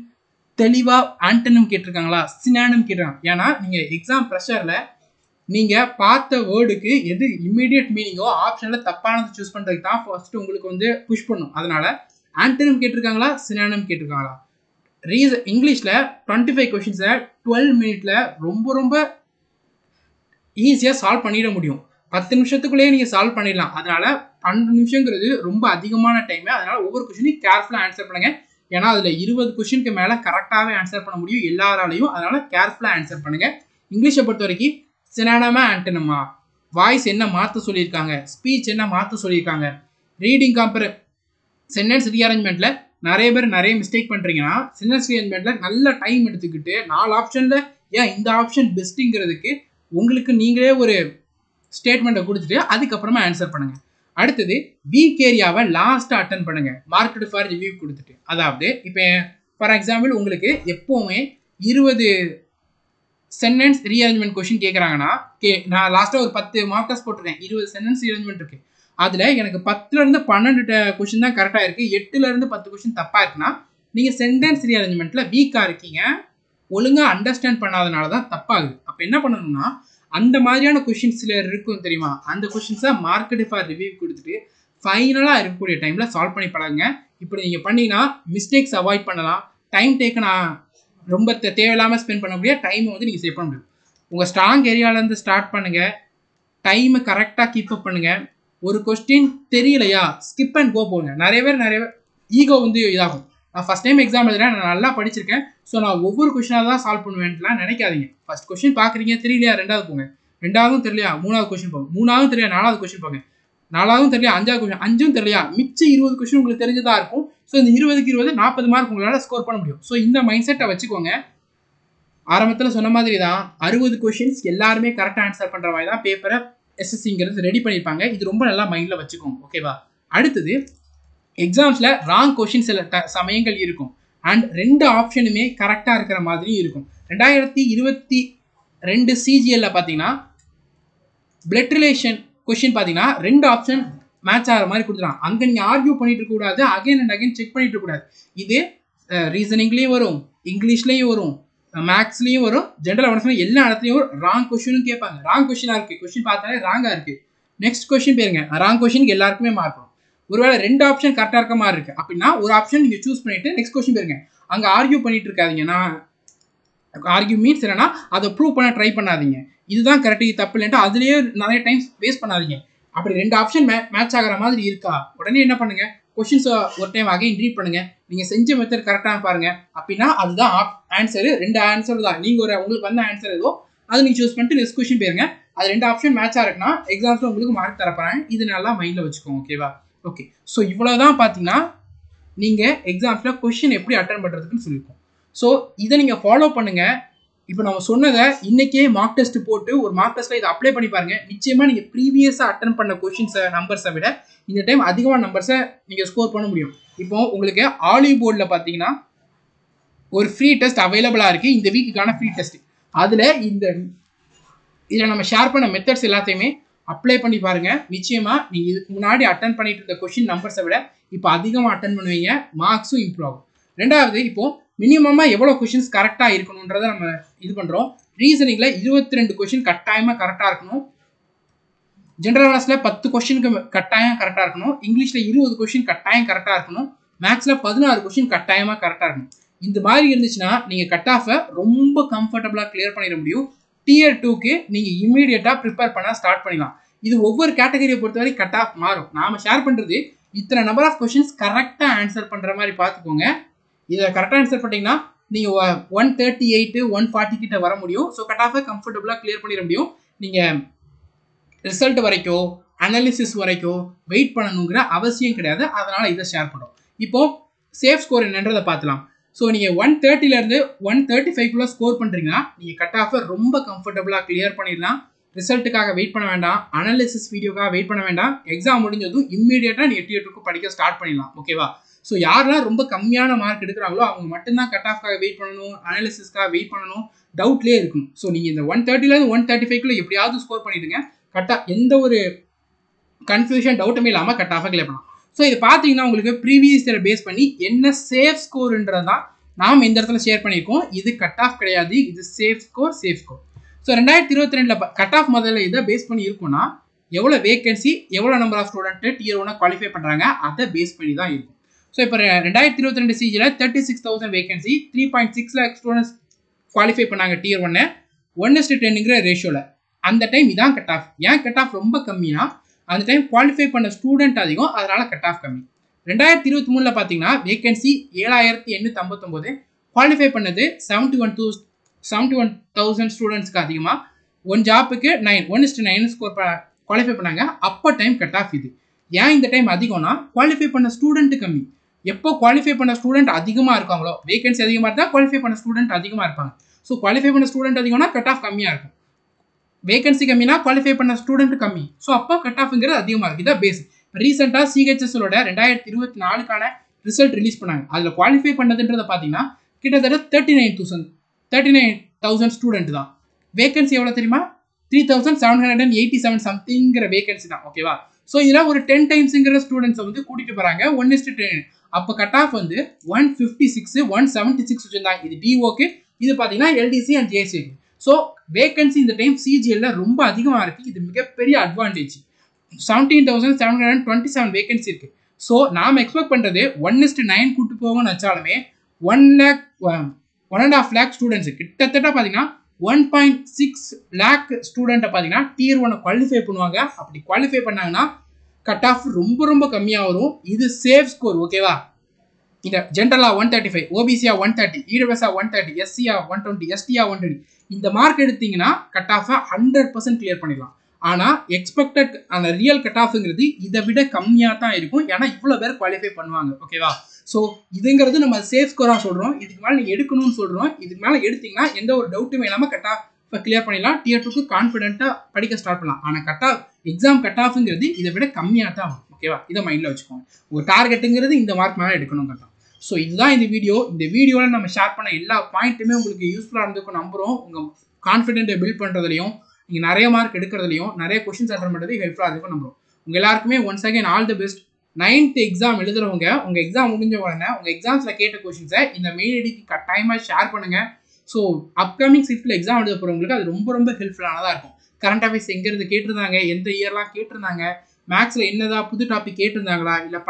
தெளிவாக ஆன்டனிம் கேட்டிருக்காங்களா சினோனிம் கேட்டிருக்காங்க. ஏன்னா நீங்கள் எக்ஸாம் ப்ரெஷரில் நீங்கள் பார்த்த வேர்டுக்கு எது இம்மீடியட் மீனிங்கோ ஆப்ஷனில் தப்பானது சூஸ் பண்ணுறதுக்கு தான் ஃபர்ஸ்ட்டு உங்களுக்கு புஷ் பண்ணும். அதனால் ஆன்டனிம் கேட்டிருக்காங்களா சினோனிம் கேட்டிருக்காங்களா. இங்கிலீஷில் 25 கொஸ்டின்ஸை 12 மினிட்ல ரொம்ப ஈஸியாக சால்வ் பண்ணிட முடியும். 10 நிமிஷத்துக்குள்ளேயே நீங்கள் சால்வ் பண்ணிடலாம். அதனால் 12 நிமிஷங்கிறது ரொம்ப அதிகமான டைமு. அதனால் ஒவ்வொரு கொஸ்டினையும் கேர்ஃபுல்லாக ஆன்சர் பண்ணுங்கள். ஏன்னா அதில் 20 கொஷினுக்கு மேலே கரெக்டாகவே ஆன்சர் பண்ண முடியும் எல்லாராலையும். அதனால் கேர்ஃபுல்லாக ஆன்சர் பண்ணுங்கள். இங்கிலீஷை பொறுத்த வரைக்கும் சினானமா ஆண்டனமா, வாய்ஸ் என்ன மாற்ற சொல்லியிருக்காங்க, ஸ்பீச் என்ன மாற்ற சொல்லியிருக்காங்க, ரீடிங் கம்பேர், சென்டென்ஸ் ரீஅரேஞ்ச்மெண்ட்டில் நிறைய பேர் நிறைய மிஸ்டேக் பண்ணுறீங்கன்னா சென்டென்ஸ் ரீஅரேஞ்ச்மெண்ட்டில் நல்ல டைம் எடுத்துக்கிட்டு 4 ஆப்ஷனில் ஏன் இந்த ஆப்ஷன் பெஸ்ட்டுங்கிறதுக்கு உங்களுக்கு நீங்களே ஒரு ஸ்டேட்மெண்ட்டை கொடுத்துட்டு அதுக்கப்புறமா ஆன்சர் பண்ணுங்கள். அடுத்தது வீக் ஏரியாவை லாஸ்ட்டாக அட்டன் பண்ணுங்கள், மார்க்கெட் ஃபார் ரிவ்யூ கொடுத்துட்டு. அதாவது இப்போ ஃபார் எக்ஸாம்பிள் உங்களுக்கு எப்போவுமே 20 சென்டென்ஸ் ரீஅரேஞ்ச்மெண்ட் கொஷின் கேட்குறாங்கன்னா நான் லாஸ்ட்டாக ஒரு 10 மார்க் டெஸ்ட் போட்டிருக்கேன். 20 சென்டென்ஸ் ரீஅரேஞ்ச்மெண்ட் இருக்குது. அதில் எனக்கு 10லேருந்து 12 கொஷின் தான் கரெக்டாக இருக்குது, 8லேருந்து 10 கொஷின் தப்பாக இருக்குன்னா நீங்கள் சென்டென்ஸ் ரீஅரேஞ்ச்மெண்ட்டில் வீக்காக இருக்கீங்க, ஒழுங்காக அண்டர்ஸ்டாண்ட் பண்ணாதனால தான் தப்பாகுது. அப்போ என்ன பண்ணணும்னா அந்த மாதிரியான கொஷின்ஸில் இருக்கும் தெரியுமா, அந்த கொஷின்ஸை மார்க்கெட் ஃபார் ரிவ்யூ கொடுத்துட்டு ஃபைனலாக இருக்கக்கூடிய டைமில் சால்வ் பண்ணி பழகுங்க. இப்படி நீங்கள் பண்ணிங்கன்னா மிஸ்டேக்ஸ் அவாய்ட் பண்ணலாம். டைம் டேக்கனா ரொம்ப தேவையில்லாமல் ஸ்பெண்ட் பண்ண முடியாது, டைமை வந்து நீங்கள் சேவ் பண்ண முடியும். உங்கள் ஸ்ட்ராங் ஏரியாவிலேருந்து ஸ்டார்ட் பண்ணுங்கள், டைமை கரெக்டாக கீப் அப் பண்ணுங்கள். ஒரு கொஸ்டின் தெரியலையா ஸ்கிப் அண்ட் கோ போங்க. நிறைய பேர் ஈகோ வந்து இதாகும். நான் ஃபஸ்ட் டைம் எக்ஸாம் எழுதுறேன், நான் நல்லா படிச்சிருக்கேன், ஸோ நான் ஒவ்வொரு கொஷினாக தான் சால்வ் பண்ணுவேன்லாம் நினைக்காதீங்க. ஃபஸ்ட் கொஷின் பார்க்குறீங்க, தெரியலையா 2வது போங்க, 2வதும் தெரியலையா 3வது கொஷின் போங்க, 3வதும் தெரியலையா 4வது கொஷின் போங்க, 4வதும் தெரியலையா 5வது கொஷின், 5ம் தெரியலையா மிச்ச 20 கொஷின் உங்களுக்கு தெரிஞ்சதாக இருக்கும். ஸோ இந்த 20க்கு 20 40 மார்க் உங்களால் ஸ்கோர் பண்ண முடியும். ஸோ இந்த மைண்ட் செட்டை வச்சுக்கோங்க. ஆரம்பத்தில் சொன்ன மாதிரி தான் 60 கொஷின்ஸ் எல்லாருமே கரெக்டாக ஆன்சர் பண்ணுற மாதிரி தான் பேப்பரை எஸ்எஸ்சிங்கிறது ரெடி பண்ணியிருப்பாங்க. இது ரொம்ப நல்லா மைண்டில் வச்சுக்கோங்க, ஓகேவா? அடுத்தது எக்ஸாம்ஸில் ராங் கொஷின் சில சமயங்கள் இருக்கும் அண்ட் 2 ஆப்ஷனுமே கரெக்டாக இருக்கிற மாதிரியும் இருக்கும். 2022 சிஜிஎல்ல பார்த்தீங்கன்னா பிளட் ரிலேஷன் கொஷின் பார்த்தீங்கன்னா 2 ஆப்ஷன் மேட்ச் ஆகிற மாதிரி கொடுத்துருவாங்க. அங்கே நீங்கள் ஆர்கியூ பண்ணிட்டு இருக்கக்கூடாது, அகைன் அண்ட் அகைன் செக் பண்ணிட்டு இருக்கக்கூடாது. இது ரீசனிங்லேயும் வரும், இங்கிலீஷ்லேயும் வரும், மேக்ஸ்லேயும் வரும், ஜென்ரல் அவேர்னஸ்லையும் எல்லா இடத்துலையும் வரும். ராங் கொஷினும் கேட்பாங்க. ராங் கொஷினாக இருக்குது, கொஷின் பார்த்தாலே ராங்காக இருக்குது, நெக்ஸ்ட் கொஷின் போயிருங்க, ராங் கொஷினுக்கு எல்லாருக்குமே மார்க். ஒருவேளை 2 ஆப்ஷன் கரெக்டாக இருக்க மாதிரி இருக்குது அப்படின்னா ஒரு ஆப்ஷன் நீங்கள் சூஸ் பண்ணிவிட்டு நெக்ஸ்ட் கொஸ்டின் போயிருங்க. அங்கே ஆர்கியூ பண்ணிட்டு இருக்காதிங்க. நான் ஆர்கியூ மீன்ஸ் என்னன்னா அதை ப்ரூவ் பண்ண ட்ரை பண்ணாதீங்க, இதுதான் கரெக்ட் இது தப்பு இல்லைன்ட்டு அதுலேயே நிறைய டைம்ஸ் வேஸ்ட் பண்ணாதீங்க. அப்படி 2 ஆப்ஷன் மேட்ச் ஆகிற மாதிரி இருக்கா, உடனே என்ன பண்ணுங்க, கொஸ்டின்ஸை ஒரு டைம் அகைன் ரீட் பண்ணுங்க, நீங்கள் செஞ்ச மெத்தட் கரெக்டாக பாருங்க, அப்படின்னா அதுதான் ஆன்சரு. 2 ஆன்சர் தான், நீங்கள் உங்களுக்கு வந்த ஆன்சர் ஏதோ அதை நீங்கள் சூஸ் பண்ணிட்டு நெக்ஸ்ட் கொஸ்டின் போயிருங்க. அது 2 ஆப்ஷன் மேட்சாக இருக்குன்னா எக்ஸாம்ஸில் உங்களுக்கு மார்க் தரப்போறாங்க. இது நல்லா மைண்டில் வச்சுக்கோங்க, ஓகேவா? ஓகே, ஸோ இவ்வளோதான் பார்த்தீங்கன்னா நீங்கள் எக்ஸாம்ஸில் கொஷின் எப்படி அட்டன் பண்ணுறதுக்குன்னு சொல்லியிருக்கோம். ஸோ இதை நீங்கள் ஃபாலோ பண்ணுங்கள். இப்போ நம்ம சொன்னதை இன்றைக்கே மார்க் டெஸ்ட் போட்டு ஒரு மார்க் டெஸ்ட்டில் இதை அப்ளை பண்ணி பாருங்கள். நிச்சயமாக நீங்கள் ப்ரீவியஸாக அட்டன் பண்ண கொஷின்ஸை நம்பர்ஸை விட இந்த டைம் அதிகமான நம்பர்ஸை நீங்கள் ஸ்கோர் பண்ண முடியும். இப்போ உங்களுக்கு ஆலிவ் போர்டில் பார்த்தீங்கன்னா ஒரு ஃப்ரீ டெஸ்ட் அவைலபிளாக இருக்குது, இந்த வீக்குக்கான ஃப்ரீ டெஸ்ட். அதில் இதில் நம்ம ஷேர் பண்ண மெத்தட்ஸ் எல்லாத்தையுமே அப்ளை பண்ணி பாருங்கள். நிச்சயமாக நீங்கள் இதுக்கு முன்னாடி அட்டன் பண்ணிட்டு இருந்த கொஷின் நம்பர்ஸை விட இப்போ அதிகமாக அட்டன் பண்ணுவீங்க, மார்க்ஸும் இம்ப்ரூவ் ஆகும். 2வது, இப்போது மினிமமாக எவ்வளோ கொஷின்ஸ் கரெக்டாக இருக்கணுன்றதை நம்ம இது பண்ணுறோம். ரீசனிங்கில் 22 கொஷின் கட்டாயமாக கரெக்டாக இருக்கணும், ஜென்ரல் அவேர்னஸில் 10 கொஷினுக்கு கட்டாயம் கரெக்டாக இருக்கணும், இங்கிலீஷில் 20 கொஷின் கட்டாயம் கரெக்டாக இருக்கணும், மேக்ஸில் 16 கொஷின் கட்டாயமாக கரெக்டாக இருக்கணும். இந்த மாதிரி இருந்துச்சுன்னா நீங்கள் கட் ஆஃபை ரொம்ப கம்ஃபர்டபுளாக கிளியர் பண்ணிட முடியும். Tier 2க்கு நீங்கள் இமீடியட்டாக ப்ரிப்பேர் பண்ண ஸ்டார்ட் பண்ணிடலாம். இது ஒவ்வொரு கேட்டகரியை பொறுத்தவரை கட் ஆஃப் மாறும். நாம் ஷேர் பண்ணுறது இத்தனை நம்பர் ஆஃப் கொஷின்ஸ் கரெக்டாக ஆன்சர் பண்ணுற மாதிரி பார்த்துக்கோங்க. இதை கரெக்டாக ஆன்சர் பண்ணிட்டீங்கன்னா நீங்கள் 138 140 கிட்ட வர முடியும். ஸோ கட் ஆஃபை கம்ஃபர்டபுளாக கிளியர் பண்ணிட முடியும். நீங்கள் ரிசல்ட் வரைக்கும் அனாலிசிஸ் வரைக்கும் வெயிட் பண்ணணுங்கிற அவசியம் கிடையாது. அதனால் இதை ஷேர் பண்ணுறோம். இப்போது சேஃப் ஸ்கோர் என்னன்றதை பார்த்துலாம். ஸோ நீங்கள் 130லேருந்து 135குள்ளே ஸ்கோர் பண்ணுறீங்கன்னா நீங்கள் கட் ஆஃபை ரொம்ப கம்ஃபர்டபுளாக கிளியர் பண்ணிடலாம். ரிசல்ட்டுக்காக வெயிட் பண்ண வேண்டாம், அனாலிசிஸ் வீடியோக்காக வெயிட் பண்ண வேண்டாம். எக்ஸாம் முடிஞ்சதும் இம்மீடியட்டாக நீங்கள் Tier 2க்கு படிக்க ஸ்டார்ட் பண்ணிடலாம், ஓகேவா? ஸோ யாரெல்லாம் ரொம்ப கம்மியான மார்க் எடுக்கிறாங்களோ அவங்க மட்டும்தான் கட் ஆஃப்காக வெயிட் பண்ணணும், அனாலிசிஸ்க்காக வெயிட் பண்ணணும், டவுட்லேயே இருக்கணும். ஸோ நீங்கள் இந்த 130லேருந்து 135குள்ளே எப்படியாவது ஸ்கோர் பண்ணிவிடுங்க. கட்டாக எந்த ஒரு கன்ஃபியூஷன் டவுட்டுமே இல்லாமல் கட் ஆஃபை கிளியர் பண்ணலாம். ஸோ இது பார்த்தீங்கன்னா உங்களுக்கு ப்ரீவியஸ் இயர் பேஸ் பண்ணி என்ன சேஃப் ஸ்கோர்ன்றதான் நாம் இந்த இடத்துல ஷேர் பண்ணியிருக்கோம். இது கட் ஆஃப் கிடையாது, இது safe score. So 2022 cut off முதல்ல இதை பேஸ் பண்ணி இருக்கும்னா எவ்வளோ வேகன்சி, எவ்வளோ number of student Tier 1 qualify பண்ணுறாங்க, அதை பேஸ் பண்ணி தான் இருக்கும். ஸோ இப்போ 2022 சிஜியில் 36,000 வேகன்சி, 3.6 lakh ஸ்டூடெண்ட்ஸ் குவாலிஃபை பண்ணாங்க Tier 1 1:10ங்கிற ரேஷியோவில். அந்த டைம் இதான் கட் ஆஃப். ஏன் கட் ஆஃப் ரொம்ப கம்மினா அந்த டைம் குவாலிஃபை பண்ண ஸ்டூடெண்ட் அதிகம், அதனால கட் ஆஃப் கம்மி. 2023ல பார்த்தீங்கன்னா வேகன்சி 7859, குவாலிஃபை பண்ணது 71,000 ஸ்டூடெண்ட்ஸ்க்கு அதிகமாக ஒன் ஜாப்புக்கு 1:9 ஸ்கோர் குவாலிஃபை பண்ணாங்க. அப்போ டைம் கட் ஆஃப் இது. ஏன் இந்த டைம் அதிகம்னா குவாலிஃபை பண்ண ஸ்டூடெண்ட் கம்மி. எப்போ குவாலிஃபை பண்ண ஸ்டூடெண்ட் அதிகமாக இருக்காங்களோ, வேகன்சி அதிகமாக இருந்தால் குவாலிஃபை பண்ண ஸ்டூடெண்ட் அதிகமாக இருப்பாங்க. ஸோ குவாலிஃபை பண்ண ஸ்டூடெண்ட் அதிகம்னா கட் ஆஃப் கம்மியாக இருக்கும். வேகன்சி கம்மினா குவாலிஃபை பண்ண ஸ்டூடெண்ட் கம்மி. ஸோ அப்போ கட் ஆஃப்ங்கிறது அதிகமாக இருக்குது. இதான் பேஸ். ரீசெண்டாக சிஹெச்எஸ்ஓட 2024க்கான ரிசல்ட் ரிலீஸ் பண்ணாங்க. அதில் குவாலிஃபை பண்ணதுன்றதை பார்த்தீங்கன்னா கிட்டத்தட்ட 39,000 ஸ்டூடெண்ட் தான். வேகன்சி எவ்வளோ தெரியுமா? 3,787 சம்திங்கிற வேகன்சி தான். ஓகேவா? ஸோ இதில் ஒரு 10 டைம்ஸுங்கிற ஸ்டூடெண்ட்ஸை வந்து கூட்டிகிட்டு போகிறாங்க. 1:10. அப்போ கட் ஆஃப் வந்து 156, 176 வச்சுருந்தாங்க. இது டிஓக்கு, இது பார்த்தீங்கன்னா எல்டிசி அண்ட் ஜேசிக்கு. ஸோ வேகன்சி இந்த டைம் சிஜிஎல்ல ரொம்ப அதிகமாக இருக்குது. இது மிகப்பெரிய அட்வான்டேஜ். 17,727 வேகன்சி இருக்குது. ஸோ நாம் எக்ஸ்பெக்ட் பண்ணுறது 1:9 கூட்டு போகணும்னு வச்சாலுமே 1.5 lakh ஸ்டூடெண்ட்ஸ் கிட்டத்தட்ட பார்த்தீங்கன்னா 1.6 lakh ஸ்டூடெண்ட்டை பார்த்தீங்கன்னா Tier 1 குவாலிஃபை பண்ணுவாங்க. அப்படி குவாலிஃபை பண்ணாங்கன்னா கட் ஆஃப் ரொம்ப ரொம்ப கம்மியாக வரும். இது சேஃப் ஸ்கோர். ஓகேவா? இந்த ஜென்ரலா 135, ஓபிசியா 130, இடபிள்யூஎஸ்ஆ 130, எஸ்சியா 120, எஸ்டியா 120 இந்த மார்க் எடுத்தீங்கன்னா கட் ஆஃபை 100% கிளியர் பண்ணிடலாம். ஆனால் எக்ஸ்பெக்டட் அந்த ரியல் கட் ஆஃப்ங்கிறது இதை விட கம்மியாக தான் இருக்கும். ஏன்னா இவ்வளோ பேர் குவாலிஃபை பண்ணுவாங்க. ஓகேவா? ஸோ இதுங்கிறது நம்ம சேஃப் ஸ்கோராக சொல்கிறோம். இதுக்கு மேலே நீங்கள் எடுக்கணும்னு சொல்கிறோம். இதுக்கு மேலே எடுத்தீங்கன்னா எந்த ஒரு டவுட்டுமே இல்லாமல் கட் ஆஃப் கிளியர் பண்ணிடலாம். Tier 2க்கு கான்ஃபிடென்ட்டாக படிக்க ஸ்டார்ட் பண்ணலாம். ஆனால் கட் ஆஃப் எக்ஸாம் கட் ஆஃப்ங்கிறது இதை விட கம்மியாக தான் வரும். ஓகேவா? இதை மைண்டில் வச்சுக்கோங்க. ஒரு டார்கெட்டுங்கிறது இந்த மார்க் மேலே எடுக்கணும் கட் ஆஃப். ஸோ இதுதான் இந்த வீடியோ. இந்த வீடியோவில் நம்ம ஷேர் பண்ண எல்லா பாயிண்ட்டுமே உங்களுக்கு யூஸ்ஃபுல்லாக இருந்துக்கும் நம்புகிறோம். உங்கள் கான்ஃபிடென்ட்டை பில்ட் பண்ணுறதுலையும், நீங்கள் நிறைய மார்க் எடுக்கிறதுலையும், நிறைய கொஷின்ஸ் அட்டன் பண்ணுறது ஹெல்ப்ஃபுல்லாக இருக்கும் நம்புகிறோம். உங்கள் எல்லாருக்குமே once again all the best. 9th exam எழுதுறவங்க உங்கள் எக்ஸாம் முடிஞ்ச உடனே உங்கள் எக்ஸாம்ஸில் கேட்ட கொஷின்ஸை இந்த மெயில் ஐடிக்கு கட்டாயமாக ஷேர் பண்ணுங்கள். ஸோ அப்கமிங் ஷிஃப்ட்டில் எக்ஸாம் எழுத போகிறவங்களுக்கு அது ரொம்ப ரொம்ப ஹெல்ப்ஃபுல்லானதாக இருக்கும். கரண்ட் அஃபேர்ஸ் எங்கேருந்து கேட்டிருந்தாங்க, எந்த இயர்லாம் கேட்டிருந்தாங்க, மேக்ஸில் என்னதான் புது டாபிக் கேட்டிருந்தாங்களா, இல்லை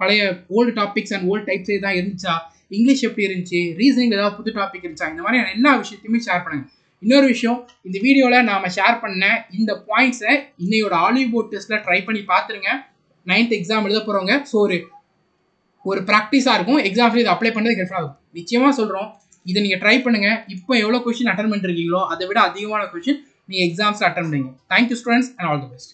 பழைய ஓல்டு டாபிக்ஸ் அண்ட் ஓல்டு டைப்ஸே தான் இருந்துச்சா, இங்கிலீஷ் எப்படி இருந்துச்சு, ரீசனிங் ஏதாவது புது டாபிக் இருந்துச்சா, இந்த மாதிரியான எல்லா விஷயத்தையுமே ஷேர் பண்ணுங்கள். இன்னொரு விஷயம், இந்த வீடியோவில் நாம் ஷேர் பண்ண இந்த பாயிண்ட்ஸை இன்னையோட ஆலிவ் போர்ட் டெஸ்ட்டில் ட்ரை பண்ணி பார்த்துருங்க. 9th எக்ஸாம் எழுத போகிறவங்க. ஸோ ஒரு ப்ராக்டிஸாக இருக்கும். எக்ஸாம்ஸில் இதை அப்ளை பண்ணுறது ஹெல்ப்ஃபுல்லாக இருக்கும். நிச்சயமாக சொல்கிறோம், இதை நீங்கள் ட்ரை பண்ணுங்கள். இப்போ எவ்வளோ கொஸ்டின் அட்டன் பண்ணிருக்கீங்களோ அதை விட அதிகமான கொஸ்டின் நீங்கள் எக்ஸாம்ஸில் அட்டன் பண்ணுங்க. Thank you students and all the best.